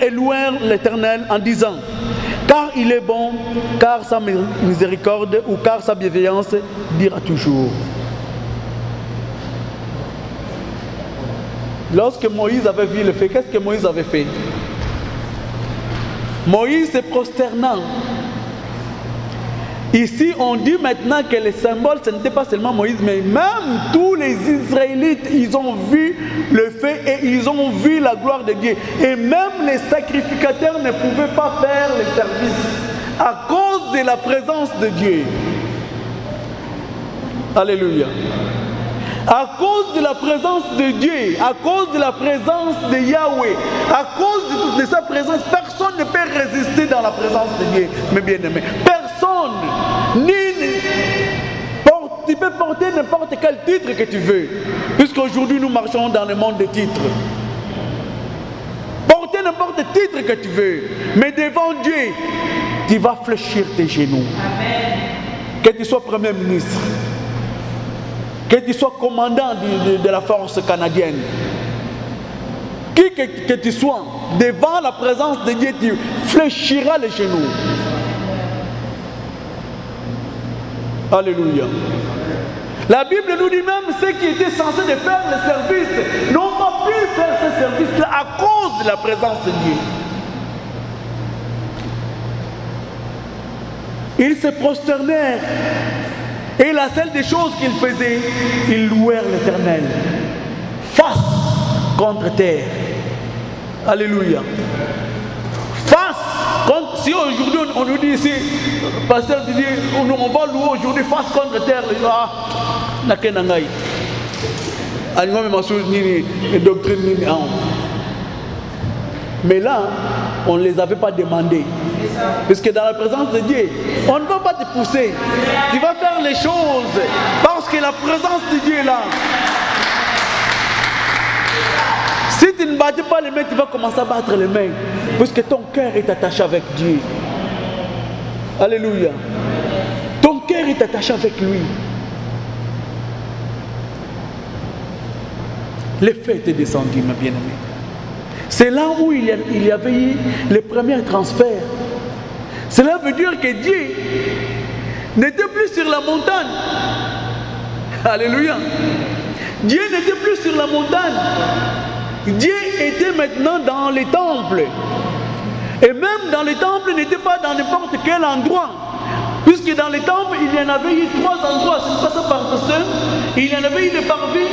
et louèrent l'Éternel en disant: car il est bon, car sa miséricorde ou car sa bienveillance dira toujours. Lorsque Moïse avait vu le fait, qu'est-ce que Moïse avait fait? Moïse se prosternant. Ici, on dit maintenant que le symbole, ce n'était pas seulement Moïse, mais même tous les Israélites, ils ont vu le feu et ils ont vu la gloire de Dieu. Et même les sacrificateurs ne pouvaient pas faire le service à cause de la présence de Dieu. Alléluia. À cause de la présence de Dieu, à cause de la présence de Yahweh, à cause de sa présence, personne ne peut résister dans la présence de Dieu, mes bien-aimés. Personne. Tu peux porter n'importe quel titre que tu veux, puisqu'aujourd'hui nous marchons dans le monde des titres. Porter n'importe quel titre que tu veux, mais devant Dieu, tu vas fléchir tes genoux. Amen. Que tu sois premier ministre, que tu sois commandant de la force canadienne, qui que tu sois, devant la présence de Dieu, tu fléchiras les genoux. Alléluia. La Bible nous dit même ceux qui étaient censés de faire le service n'ont pas pu faire ce service-là à cause de la présence de Dieu. Ils se prosternèrent et la seule des choses qu'ils faisaient, ils louèrent l'Éternel face contre terre. Alléluia. Si aujourd'hui on nous dit ici, pasteur dit, on va louer aujourd'hui face contre terre, mais là, on ne les avait pas demandés. Parce que dans la présence de Dieu, on ne va pas te pousser. Tu vas faire les choses parce que la présence de Dieu est là. Si tu ne bats pas les mains, tu vas commencer à battre les mains. Parce que ton cœur est attaché avec Dieu. Alléluia. Ton cœur est attaché avec lui. Le feu était descendu, ma bien-aimée. C'est là où il y avait eu les premiers transferts. Cela veut dire que Dieu n'était plus sur la montagne. Alléluia. Dieu n'était plus sur la montagne. Dieu était maintenant dans les temples. Et même dans les temples, il n'était pas dans n'importe quel endroit. Puisque dans les temples, il y en avait eu 3 endroits, c'est pas ça par pasteur. Il y en avait eu les parvis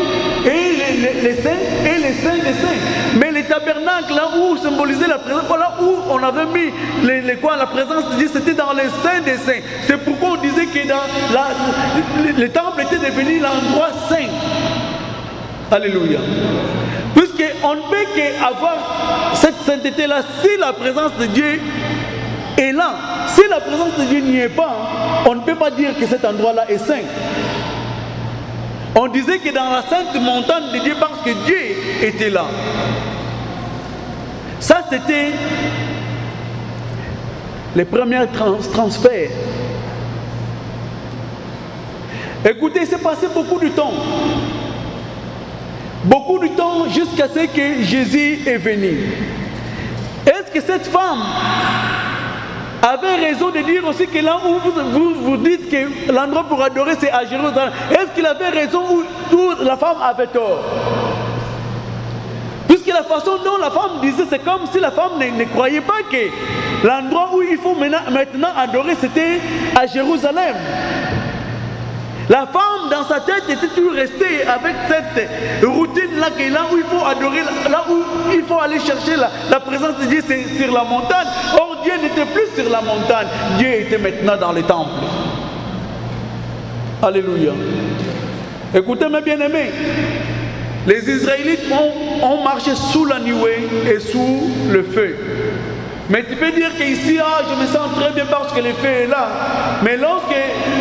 et les saints et les saints des saints. Mais les tabernacles, là où symbolisait la présence, voilà où on avait mis la présence de Dieu, c'était dans les saints des saints. C'est pourquoi on disait que les temples étaient devenus l'endroit saint. Alléluia. Puisqu'on ne peut qu'avoir cette sainteté-là si la présence de Dieu est là. Si la présence de Dieu n'y est pas, on ne peut pas dire que cet endroit-là est saint. On disait que dans la sainte montagne de Dieu, parce que Dieu était là. Ça, c'était les premiers transferts. Écoutez, il s'est passé beaucoup de temps. Beaucoup de temps jusqu'à ce que Jésus est venu. Est-ce que cette femme avait raison de dire aussi que là où vous dites que l'endroit pour adorer c'est à Jérusalem? Est-ce qu'il avait raison ou la femme avait tort? Puisque la façon dont la femme disait, c'est comme si la femme ne croyait pas que l'endroit où il faut maintenant adorer c'était à Jérusalem. La femme dans sa tête était toujours restée avec cette routine là, là où il faut adorer, là où il faut aller chercher la présence de Dieu, c'est sur la montagne. Or Dieu n'était plus sur la montagne, Dieu était maintenant dans les temples. Alléluia. Écoutez mes bien-aimés, les Israélites ont marché sous la nuée et sous le feu. Mais tu peux dire qu'ici, je me sens très bien parce que le feu est là. Mais lorsque,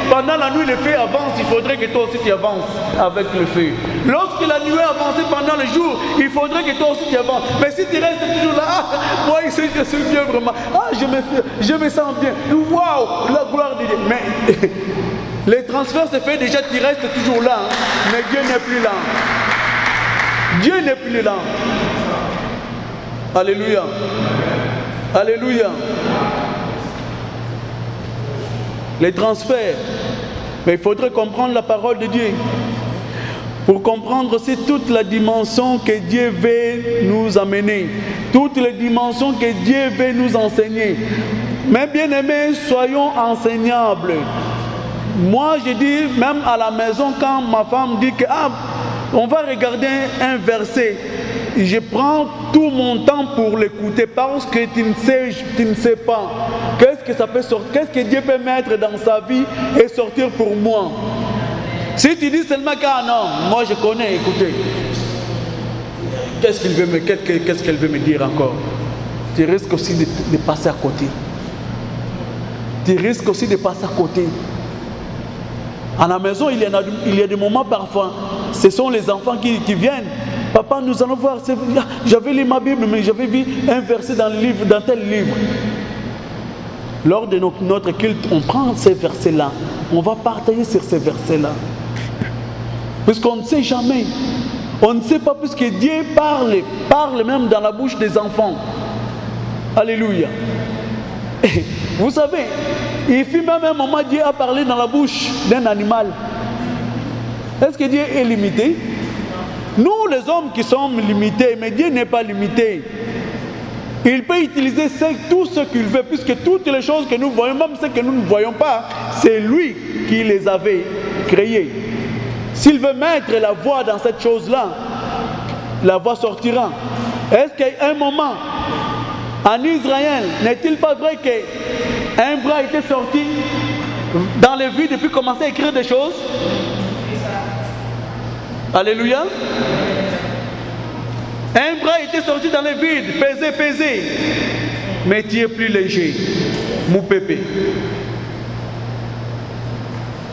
pendant la nuit, le feu avance, il faudrait que toi aussi tu avances avec le feu. Lorsque la nuée avance pendant le jour, il faudrait que toi aussi tu avances. Mais si tu restes toujours là, moi ici je suis bien vraiment, je me sens bien. Waouh, la gloire de Dieu. Mais les transferts se fait déjà, tu restes toujours là. Mais Dieu n'est plus là. Dieu n'est plus là. Alléluia. Alléluia. Les transferts. Mais il faudrait comprendre la parole de Dieu. Pour comprendre aussi toute la dimension que Dieu veut nous amener. Toutes les dimensions que Dieu veut nous enseigner. Mais bien aimés, soyons enseignables. Moi je dis, même à la maison, quand ma femme dit que on va regarder un verset, je prends tout mon temps pour l'écouter parce que tu ne sais pas qu'est-ce que ça peut sortir, qu'est-ce que Dieu peut mettre dans sa vie et sortir pour moi. Si tu dis seulement que non, moi je connais, écoutez, qu'est-ce qu'elle veut me dire encore? Tu risques aussi de passer à côté. Tu risques aussi de passer à côté. À la maison, il y a des moments parfois, ce sont les enfants qui viennent. Papa, nous allons voir, j'avais lu ma Bible, mais j'avais vu un verset dans tel livre. Lors de notre culte, on prend ces versets-là. On va partager sur ces versets-là. Puisqu'on ne sait jamais. On ne sait pas, puisque Dieu parle même dans la bouche des enfants. Alléluia. Et vous savez, il fut même un moment, Dieu a parlé dans la bouche d'un animal. Est-ce que Dieu est limité? Nous, les hommes qui sommes limités, mais Dieu n'est pas limité. Il peut utiliser tout ce qu'il veut, puisque toutes les choses que nous voyons, même celles que nous ne voyons pas, c'est lui qui les avait créées. S'il veut mettre la voix dans cette chose-là, la voix sortira. Est-ce qu'à un moment, en Israël, n'est-il pas vrai qu'un bras était sorti dans le vide et puis commençait à écrire des choses? Alléluia. Un bras était sorti dans le vide, pesé. Mais tu es plus léger. Mon pépé.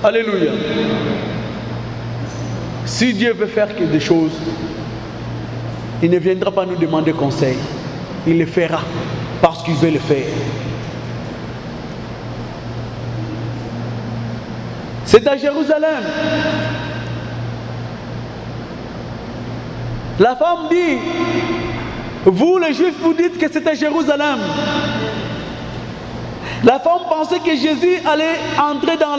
Alléluia. Si Dieu veut faire des choses, il ne viendra pas nous demander conseil. Il le fera parce qu'il veut le faire. C'est à Jérusalem. La femme dit, vous les Juifs, vous dites que c'est à Jérusalem. La femme pensait que Jésus allait entrer dans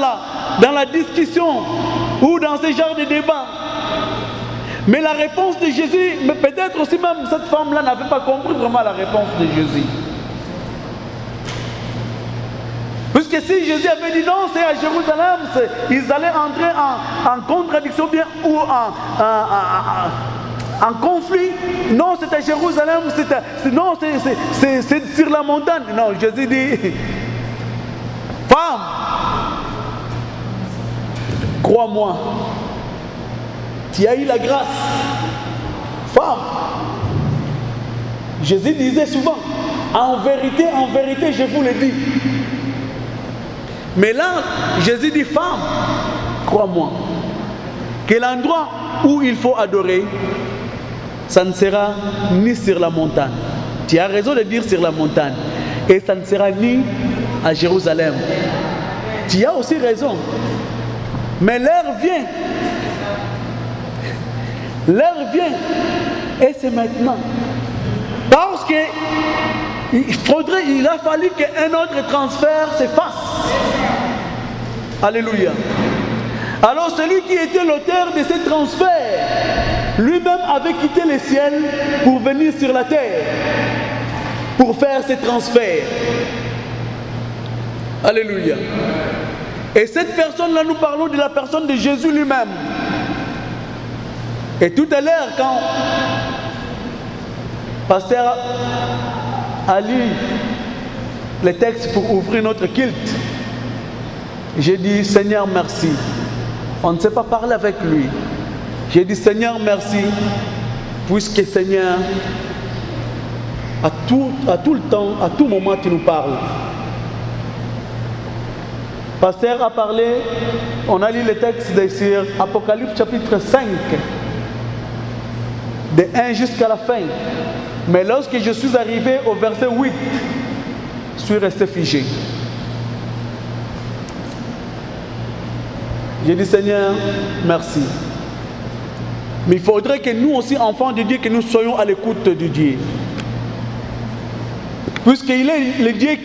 la discussion ou dans ce genre de débat. Mais la réponse de Jésus, mais peut-être aussi même cette femme-là n'avait pas compris vraiment la réponse de Jésus. Puisque Puisque si Jésus avait dit non, c'est à Jérusalem, ils allaient entrer en contradiction bien ou en conflit. Non, c'est à Jérusalem, c'est sur la montagne. Non, Jésus dit, femme, crois-moi, tu as eu la grâce. Femme, Jésus disait souvent, en vérité, je vous le dis. Mais là, Jésus dit, femme, crois-moi, que l'endroit où il faut adorer, ça ne sera ni sur la montagne. Tu as raison de dire sur la montagne. Et ça ne sera ni à Jérusalem. Tu as aussi raison. Mais l'heure vient. L'heure vient. Et c'est maintenant. Parce que il a fallu qu'un autre transfert se fasse. Alléluia. Alors celui qui était l'auteur de ce transfert, lui-même avait quitté le ciel pour venir sur la terre, pour faire ce transfert. Alléluia. Et cette personne-là, nous parlons de la personne de Jésus lui-même. Et tout à l'heure, quand Pasteur a lu les textes pour ouvrir notre culte, j'ai dit, Seigneur, merci. On ne sait pas parler avec lui. J'ai dit, Seigneur, merci, puisque Seigneur, à tout le temps, à tout moment, tu nous parles. Pasteur a parlé, on a lu le texte sur Apocalypse chapitre 5, de 1 jusqu'à la fin. Mais lorsque je suis arrivé au verset 8, je suis resté figé. J'ai dit, Seigneur, merci. Mais il faudrait que nous aussi, enfants de Dieu, que nous soyons à l'écoute de Dieu. Puisqu'il est le Dieu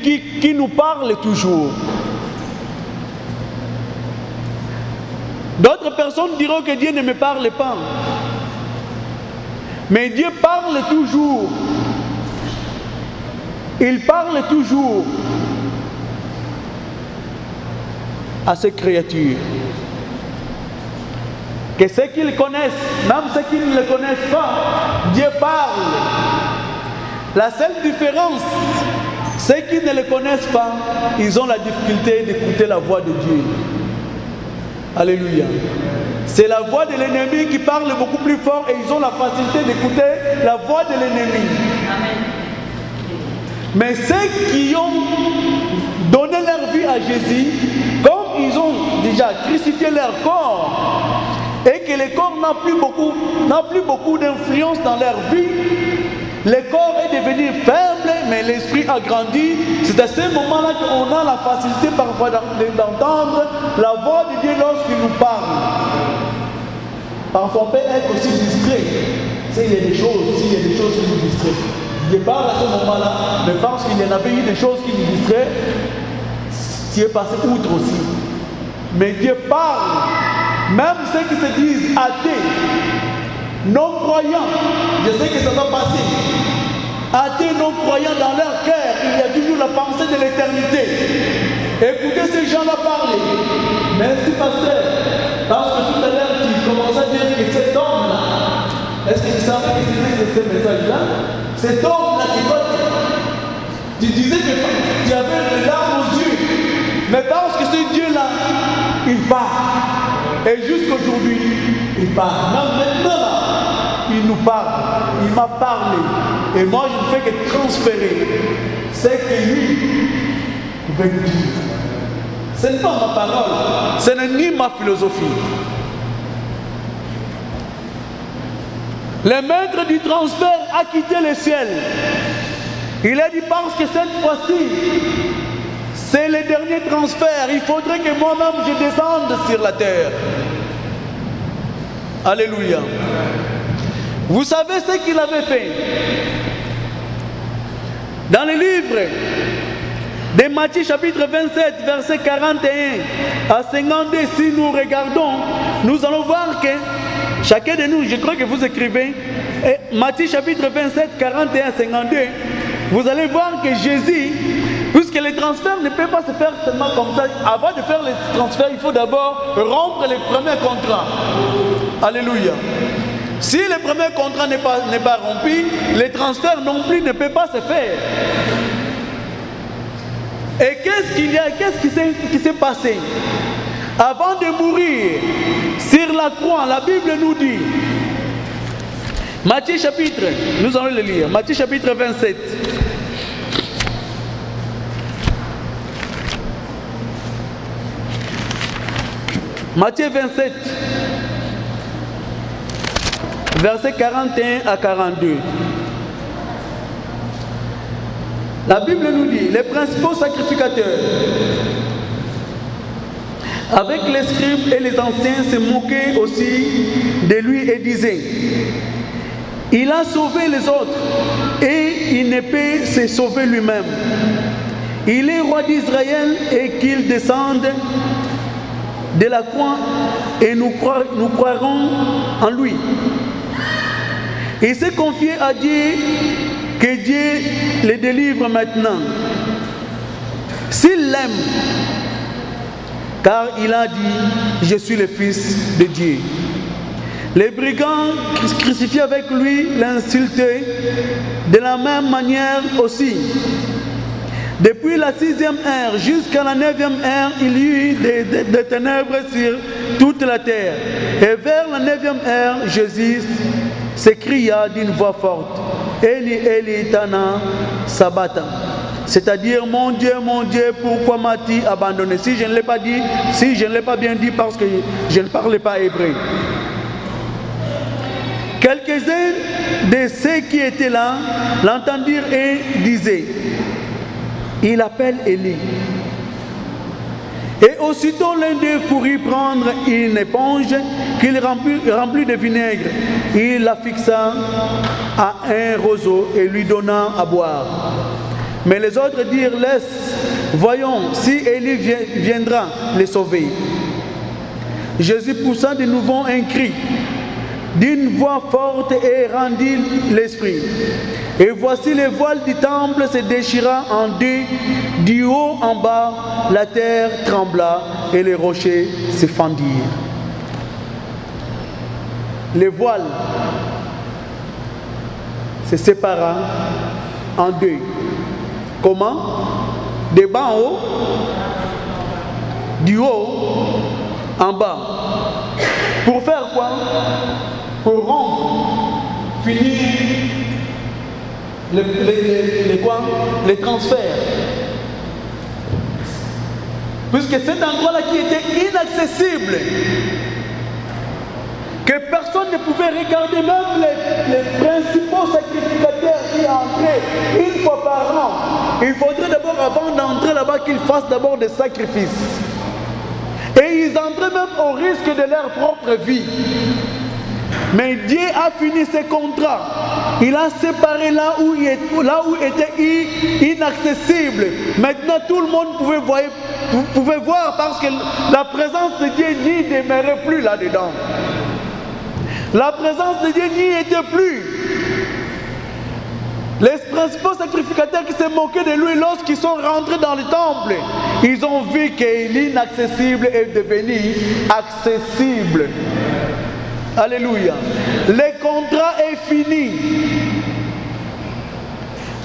qui nous parle toujours. D'autres personnes diront que Dieu ne me parle pas. Mais Dieu parle toujours. Il parle toujours à ses créatures. Que ceux qui le connaissent, même ceux qui ne le connaissent pas, Dieu parle. La seule différence, ceux qui ne le connaissent pas, ils ont la difficulté d'écouter la voix de Dieu. Alléluia. C'est la voix de l'ennemi qui parle beaucoup plus fort et ils ont la facilité d'écouter la voix de l'ennemi. Mais ceux qui ont donné leur vie à Jésus, comme ils ont déjà crucifié leur corps et que le corps n'a plus beaucoup d'influence dans leur vie, le corps est devenu faible, mais l'esprit a grandi. C'est à ce moment-là qu'on a la facilité parfois d'entendre la voix de Dieu lorsqu'il nous parle. Parfois on peut être aussi distrait. S'il y a des choses qui nous distraient. Dieu parle à ce moment-là, mais parce qu'il y en avait eu des choses qui nous distraient, tu es passé outre aussi. Mais Dieu parle. Même ceux qui se disent athées, non-croyants, je sais que ça va passer. Athées, non-croyants, dans leur cœur, il y a toujours la pensée de l'éternité. Écoutez ces gens-là parler. Merci, pasteur. Parce que tout à l'heure, tu commençais à dire que cet homme-là, est-ce que tu savais que c'était ce message-là? Cet homme-là qui vote, tu disais que tu avais les larmes aux yeux. Mais parce que ce Dieu-là, il parle. Et jusqu'aujourd'hui, il parle. Même maintenant, il nous parle. Il m'a parlé. Et moi, je ne fais que transférer ce que lui pouvait nous dire. Ce n'est pas ma parole. Ce n'est ni ma philosophie. Le maître du transfert a quitté le ciel. Il a dit parce que cette fois-ci, c'est le dernier transfert. Il faudrait que moi-même je descende sur la terre. Alléluia. Vous savez ce qu'il avait fait? Dans le livre de Matthieu chapitre 27, verset 41 à 52, si nous regardons, nous allons voir que chacun de nous, je crois que vous écrivez, Matthieu chapitre 27, 41 à 52, vous allez voir que Jésus puisque les transferts ne peuvent pas se faire seulement comme ça. Avant de faire les transferts, il faut d'abord rompre les premiers contrats. Alléluia. Si le premier contrat n'est pas rompu, les transferts non plus ne peuvent pas se faire. Et qu'est-ce qui s'est passé? Avant de mourir sur la croix, la Bible nous dit, Matthieu chapitre, nous allons le lire, Matthieu chapitre 27. Matthieu 27, versets 41 à 42. La Bible nous dit, les principaux sacrificateurs, avec les scribes et les anciens, se moquaient aussi de lui et disaient, il a sauvé les autres et il ne peut se sauver lui-même. Il est roi d'Israël et qu'il descende de la croix et nous croirons en lui. Il s'est confié à Dieu, que Dieu le délivre maintenant. S'il l'aime, car il a dit, je suis le Fils de Dieu. Les brigands crucifiés avec lui l'insultaient de la même manière aussi. Depuis la 6e heure jusqu'à la 9e heure, il y eut des ténèbres sur toute la terre. Et vers la 9e heure, Jésus s'écria d'une voix forte, Eli, Eli, Tana, Sabata. C'est-à-dire, mon Dieu, pourquoi m'as-tu abandonné? Si je ne l'ai pas dit, si je ne l'ai pas bien dit parce que je ne parlais pas hébreu. Quelques-uns de ceux qui étaient là l'entendirent et disaient, il appelle Élie. Et aussitôt l'un d'eux courut prendre une éponge qu'il remplit de vinaigre. Il la fixa à un roseau et lui donna à boire. Mais les autres dirent, laisse, voyons si Élie viendra les sauver. Jésus poussa de nouveau un cri d'une voix forte et rendit l'esprit. Et voici le voile du temple se déchira en deux, du haut en bas, la terre trembla et les rochers se fendirent. Le voile se sépara en deux. Comment? De bas en haut, du haut en bas. Pour faire quoi? Pour rompre, finir les transferts. Puisque cet endroit-là qui était inaccessible, que personne ne pouvait regarder, même les principaux sacrificateurs qui entraient une fois par an. Il faudrait d'abord, avant d'entrer là-bas, qu'ils fassent d'abord des sacrifices. Et ils entraient même au risque de leur propre vie. Mais Dieu a fini ses contrats. Il a séparé là où était inaccessible. Maintenant tout le monde pouvait voir parce que la présence de Dieu n'y demeurait plus là-dedans. La présence de Dieu n'y était plus. Les principaux sacrificateurs qui se moquaient de lui lorsqu'ils sont rentrés dans le temple, ils ont vu que l'inaccessible est devenu accessible. Alléluia. Le contrat est fini.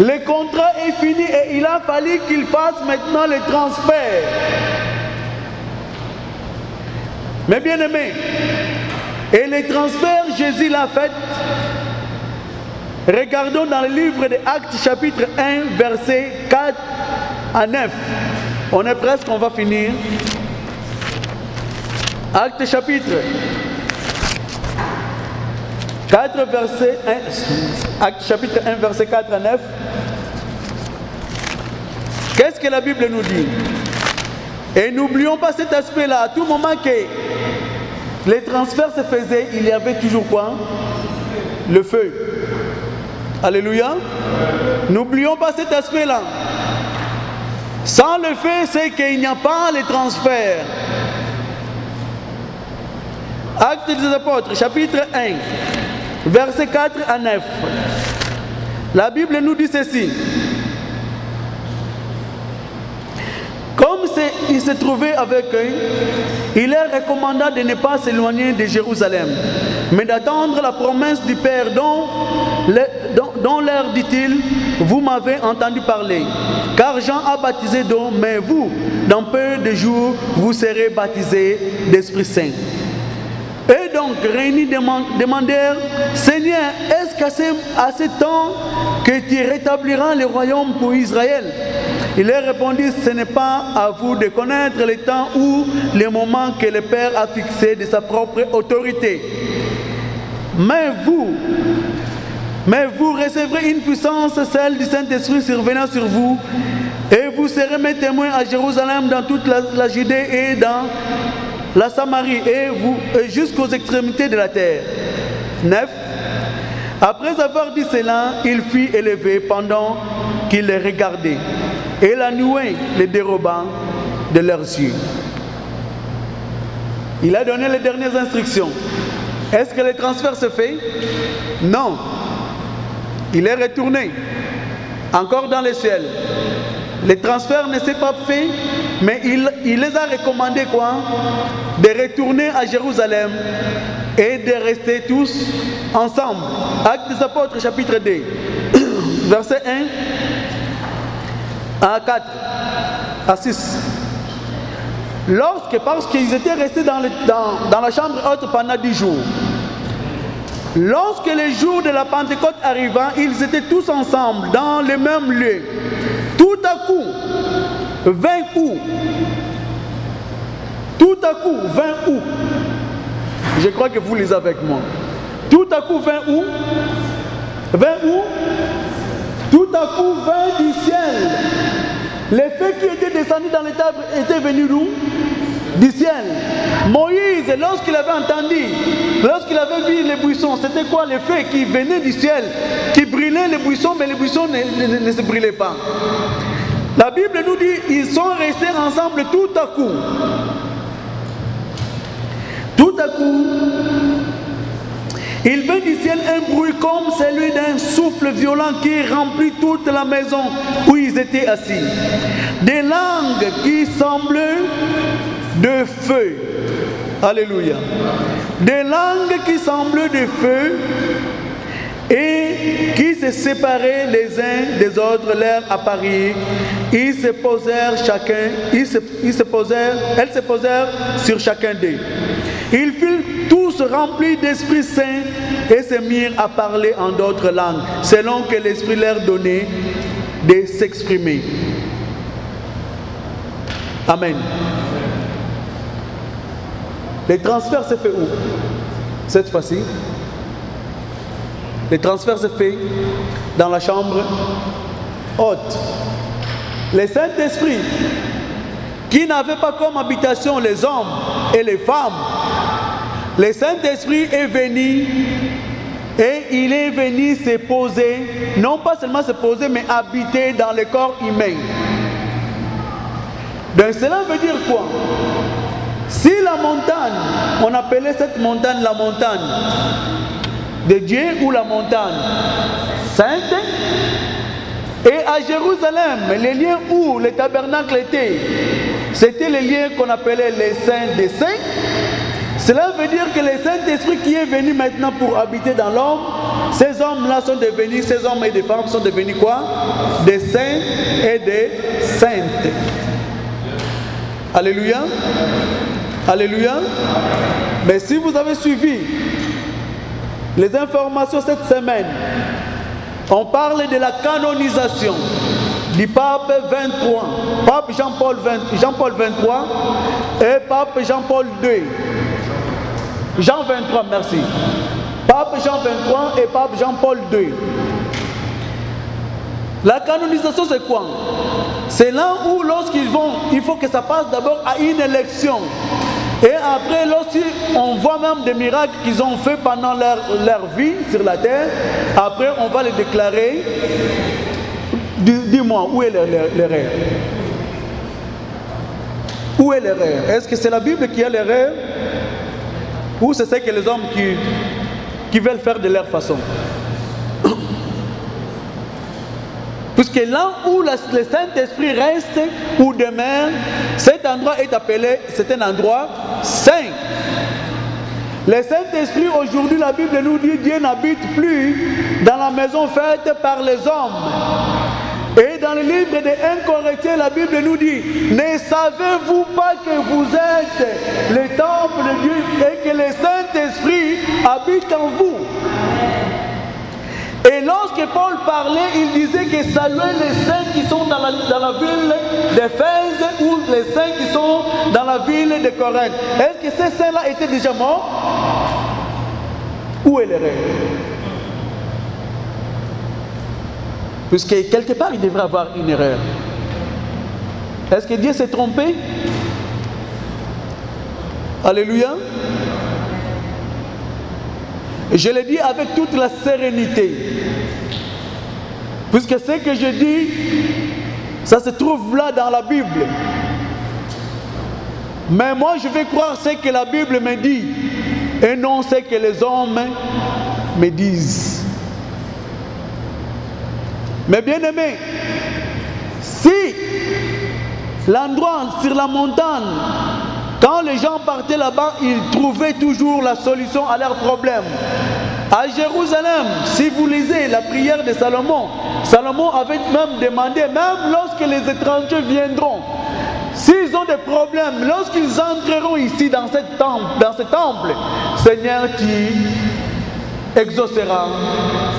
Le contrat est fini et il a fallu qu'il fasse maintenant le transfert. Mais bien aimé, et les transferts, Jésus l'a fait. Regardons dans le livre des Actes chapitre 1, versets 4 à 9. On est presque, on va finir. Actes chapitre 4, verset 1. Actes chapitre 1, verset 4 à 9. Qu'est-ce que la Bible nous dit? Et n'oublions pas cet aspect-là. À tout moment que les transferts se faisaient, il y avait toujours quoi? Le feu. Alléluia. N'oublions pas cet aspect-là. Sans le feu, c'est qu'il n'y a pas les transferts. Actes des Apôtres, chapitre 1, versets 4 à 9. La Bible nous dit ceci. il se trouvait avec eux, il leur recommanda de ne pas s'éloigner de Jérusalem, mais d'attendre la promesse du Père dont leur dit-il, vous m'avez entendu parler. Car Jean a baptisé d'eau, mais vous, dans peu de jours, vous serez baptisés d'Esprit Saint. Et donc, réunis demandèrent, Seigneur, est-ce qu'à ce temps que tu rétabliras le royaume pour Israël? Il leur répondit, ce n'est pas à vous de connaître le temps ou le moment que le Père a fixé de sa propre autorité. Mais vous recevrez une puissance, celle du Saint-Esprit survenant sur vous, et vous serez mes témoins à Jérusalem, dans toute la Judée et dans la Samarie, et jusqu'aux extrémités de la terre. 9. Après avoir dit cela, il fut élevé pendant qu'il les regardait, et la nuée les déroba de leurs yeux. Il a donné les dernières instructions. Est-ce que le transfert se fait? Non. Il est retourné, encore dans le ciel. Le transfert ne s'est pas fait, mais il les a recommandés quoi? De retourner à Jérusalem et de rester tous ensemble. Actes des Apôtres, chapitre 2, verset 1 à 4, à 6. Parce qu'ils étaient restés dans la chambre haute pendant 10 jours. Lorsque le jour de la Pentecôte arriva, ils étaient tous ensemble dans le même lieu. Tout à coup, 20 août. Tout à coup, 20 août. Je crois que vous lisez avec moi. Tout à coup, 20 août. 20 août. Tout à coup, 20 du ciel. Les feux qui étaient descendus dans les tables étaient venus d'où? Du ciel. Moïse, lorsqu'il avait entendu, lorsqu'il avait vu les buissons, c'était quoi les feux qui venaient du ciel, qui brillaient les buissons, mais les buissons ne se brillaient pas. La Bible nous dit, ils sont restés ensemble tout à coup. Tout à coup, il vint du ciel un bruit comme celui d'un souffle violent qui remplit toute la maison où ils étaient assis. Des langues qui semblaient de feu. Alléluia. Des langues qui semblaient de feu et qui se séparaient les uns des autres leur apparurent. Elles se posèrent sur chacun d'eux. Ils furent tous remplis d'Esprit Saint et se mirent à parler en d'autres langues, selon que l'Esprit leur donnait de s'exprimer. Amen. Le transfert se fait où? Cette fois-ci, le transfert se fait dans la chambre haute. Le Saint-Esprit, qui n'avait pas comme habitation les hommes et les femmes, le Saint-Esprit est venu et il est venu se poser, non pas seulement se poser, mais habiter dans le corps humain. Donc cela veut dire quoi? Si la montagne, on appelait cette montagne la montagne de Dieu ou la montagne sainte, et à Jérusalem, les lieux où le tabernacle était, c'était les lieux qu'on appelait les saints des saints. Cela veut dire que le Saint-Esprit qui est venu maintenant pour habiter dans l'homme, ces hommes-là sont devenus, ces hommes et des femmes sont devenus quoi? Des saints et des saintes. Alléluia. Alléluia. Mais si vous avez suivi les informations cette semaine, on parle de la canonisation du pape 23, pape Jean-Paul 23 et pape Jean-Paul II. Jean 23, merci. Pape Jean 23 et pape Jean-Paul II. La canonisation, c'est quoi? C'est là où lorsqu'ils vont, il faut que ça passe d'abord à une élection. Et après, lorsqu'on voit même des miracles qu'ils ont fait pendant leur vie sur la terre, après on va les déclarer. Dis-moi, où est l'erreur? Où est l'erreur? Est-ce que c'est la Bible qui a l'erreur? Ou c'est que les hommes qui veulent faire de leur façon? Puisque là où le Saint-Esprit reste ou demeure, cet endroit est appelé, c'est un endroit saint. Le Saint-Esprit, aujourd'hui, la Bible nous dit, Dieu n'habite plus dans la maison faite par les hommes. Et dans le livre de 1 Corinthiens, la Bible nous dit, ne savez-vous pas que vous êtes le temple de Dieu et que le Saint-Esprit habite en vous? Et lorsque Paul parlait, il disait que saluez les saints qui sont dans la ville d'Éphèse ou les saints qui sont dans la ville de Corinthe. Est-ce que ces saints-là étaient déjà morts? Où est l'erreur? Puisque quelque part, il devrait y avoir une erreur. Est-ce que Dieu s'est trompé? Alléluia. Je le dis avec toute la sérénité. Puisque ce que je dis, ça se trouve là dans la Bible. Mais moi, je vais croire ce que la Bible me dit et non ce que les hommes me disent. Mais bien aimé, si l'endroit sur la montagne, quand les gens partaient là-bas, ils trouvaient toujours la solution à leurs problèmes. À Jérusalem, si vous lisez la prière de Salomon, Salomon avait même demandé, même lorsque les étrangers viendront, s'ils ont des problèmes, lorsqu'ils entreront ici dans ce temple, Seigneur, tu exauceras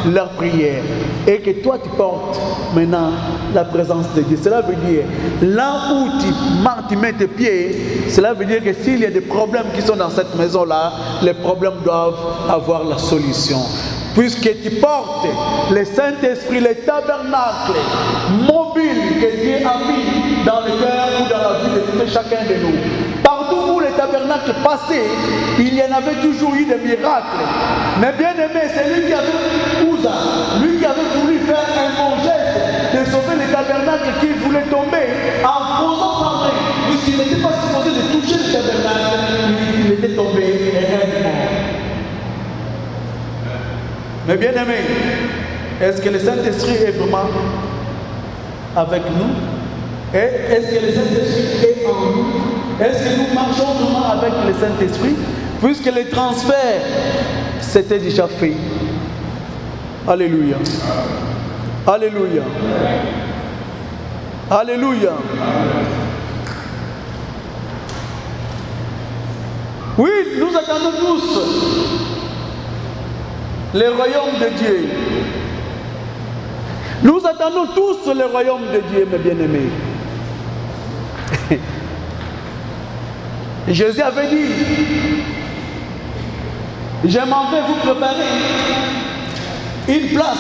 leur prière et que toi tu portes maintenant la présence de Dieu. Cela veut dire, là où tu mets tes pieds, cela veut dire que s'il y a des problèmes qui sont dans cette maison-là, les problèmes doivent avoir la solution. Puisque tu portes le Saint-Esprit, le tabernacle mobile que Dieu a mis dans le cœur ou dans la vie de chacun de nous. Partout où le tabernacle passait, il y en avait toujours eu des miracles. Mais bien aimé, c'est lui qui avait lui qui avait voulu faire un bon geste de sauver le tabernacle qui voulait tomber en posant sa main. Puisqu'il n'était pas supposé de toucher le tabernacle, il était tombé et réellement. Mais bien aimé, est-ce que le Saint-Esprit est vraiment avec nous? Et est-ce que le Saint-Esprit est en nous? Est-ce que nous marchons vraiment avec le Saint-Esprit? Puisque le transfert, c'était déjà fait. Alléluia. Alléluia. Alléluia. Oui, nous attendons tous le royaume de Dieu. Nous attendons tous le royaume de Dieu, mes bien-aimés. Jésus avait dit, je m'en vais vous préparer une place.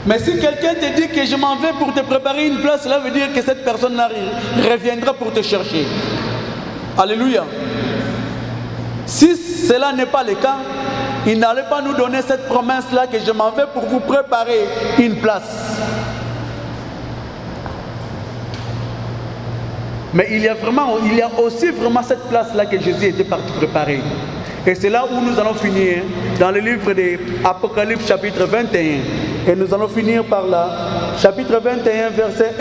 Mais si quelqu'un te dit que je m'en vais pour te préparer une place, cela veut dire que cette personne-là reviendra pour te chercher. Alléluia. Si cela n'est pas le cas, il n'allait pas nous donner cette promesse-là que je m'en vais pour vous préparer une place. Mais il y a aussi vraiment cette place-là que Jésus était parti préparer. Et c'est là où nous allons finir, dans le livre de Apocalypse chapitre 21. Et nous allons finir par là, chapitre 21, verset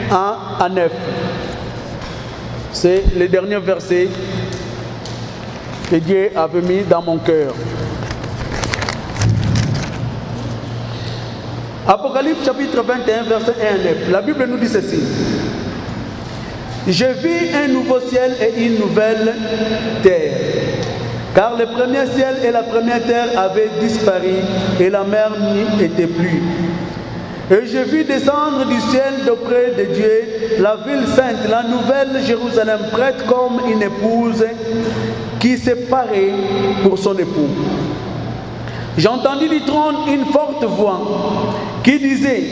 1 à 9. C'est le dernier verset que Dieu avait mis dans mon cœur. Apocalypse chapitre 21, verset 1 à 9. La Bible nous dit ceci. Je vis un nouveau ciel et une nouvelle terre. Car le premier ciel et la première terre avaient disparu et la mer n'y était plus. Et je vis descendre du ciel d'auprès de Dieu la ville sainte, la nouvelle Jérusalem, prête comme une épouse qui s'est parée pour son époux. J'entendis du trône une forte voix qui disait,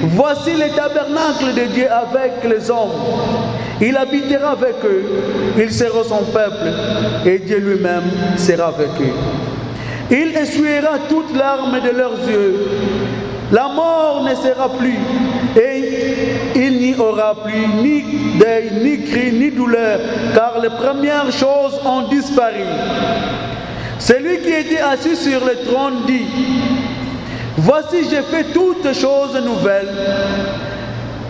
voici le tabernacle de Dieu avec les hommes. Il habitera avec eux, ils seront son peuple, et Dieu lui-même sera avec eux. Il essuiera toutes larmes de leurs yeux. La mort ne sera plus, et il n'y aura plus ni deuil, ni cri, ni douleur, car les premières choses ont disparu. Celui qui était assis sur le trône dit, Voici, j'ai fait toutes choses nouvelles.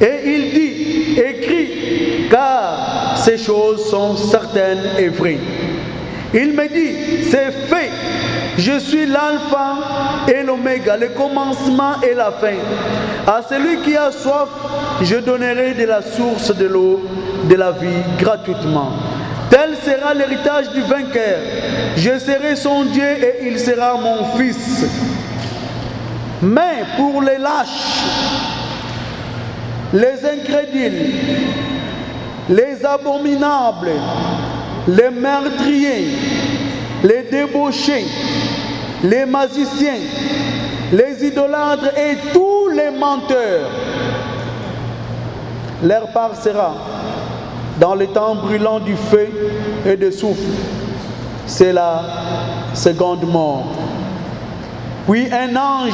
Et il dit, écris, car ces choses sont certaines et vraies. Il me dit, c'est fait. Je suis l'alpha et l'oméga, le commencement et la fin. À celui qui a soif, je donnerai de la source de l'eau de la vie gratuitement. Tel sera l'héritage du vainqueur. Je serai son Dieu et il sera mon fils. Mais pour les lâches, les incrédules, les abominables, les meurtriers, les débauchés, les magiciens, les idolâtres et tous les menteurs, leur part sera dans les temps brûlants du feu et de souffle. C'est la seconde mort. Puis un ange,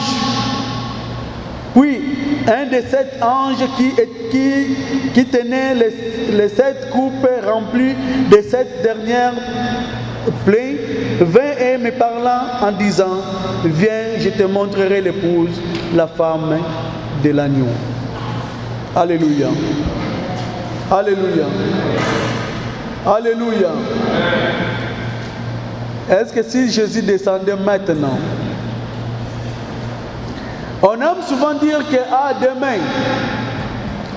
un de 7 anges qui tenait les 7 coupes remplies des 7 dernières plaies, vint et me parla en disant, viens, je te montrerai l'épouse, la femme de l'agneau. Alléluia. Alléluia. Alléluia. Est-ce que si Jésus descendait maintenant, on aime souvent dire que demain,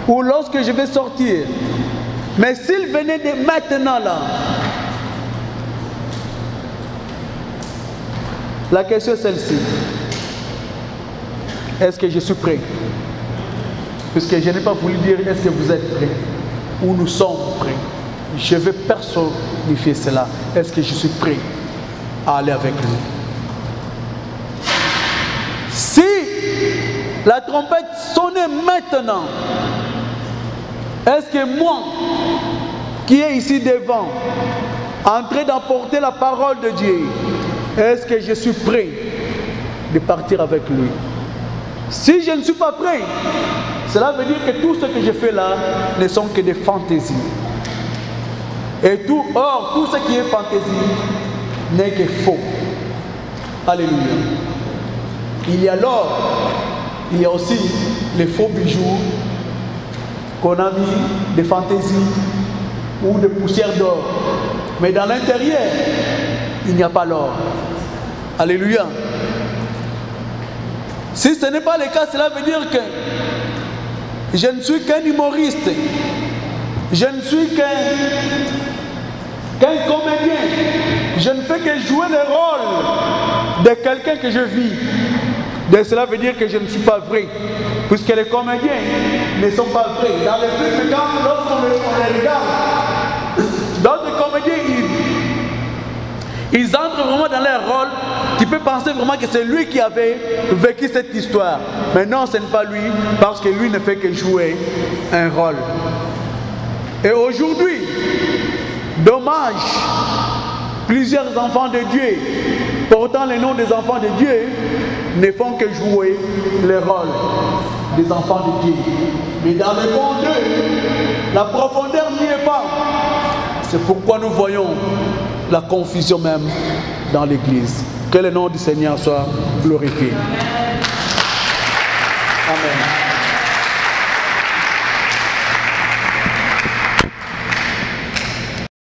ou lorsque je vais sortir, mais s'il venait de maintenant là, la question est celle-ci. Est-ce que je suis prêt? Puisque je n'ai pas voulu dire est-ce que vous êtes prêts ou nous sommes prêts. Je vais personnifier cela. Est-ce que je suis prêt à aller avec lui? Si la trompette sonnait maintenant, est-ce que moi, qui est ici devant, en train d'emporter la parole de Dieu, est-ce que je suis prêt de partir avec lui? Si je ne suis pas prêt, cela veut dire que tout ce que je fais là ne sont que des fantaisies. Et tout ce qui est fantaisie n'est que faux. Alléluia. Il y a l'or, il y a aussi les faux bijoux qu'on a mis de fantaisie ou de poussière d'or. Mais dans l'intérieur, il n'y a pas l'or. Alléluia. Si ce n'est pas le cas, cela veut dire que je ne suis qu'un humoriste. Je ne suis qu'un comédien. Je ne fais que jouer le rôle de quelqu'un que je vis. Donc cela veut dire que je ne suis pas vrai. Puisque les comédiens ne sont pas vrais. Dans les films, lorsqu'on les regarde, d'autres comédiens, ils entrent vraiment dans leur rôle. Tu peux penser vraiment que c'est lui qui avait vécu cette histoire. Mais non, ce n'est pas lui, parce que lui ne fait que jouer un rôle. Et aujourd'hui, dommage, plusieurs enfants de Dieu, portant le nom des enfants de Dieu, ne font que jouer le rôle des enfants de Dieu. Mais dans le fond d'eux, la profondeur n'y est pas. C'est pourquoi nous voyons la confusion même dans l'Église. Que le nom du Seigneur soit glorifié. Amen.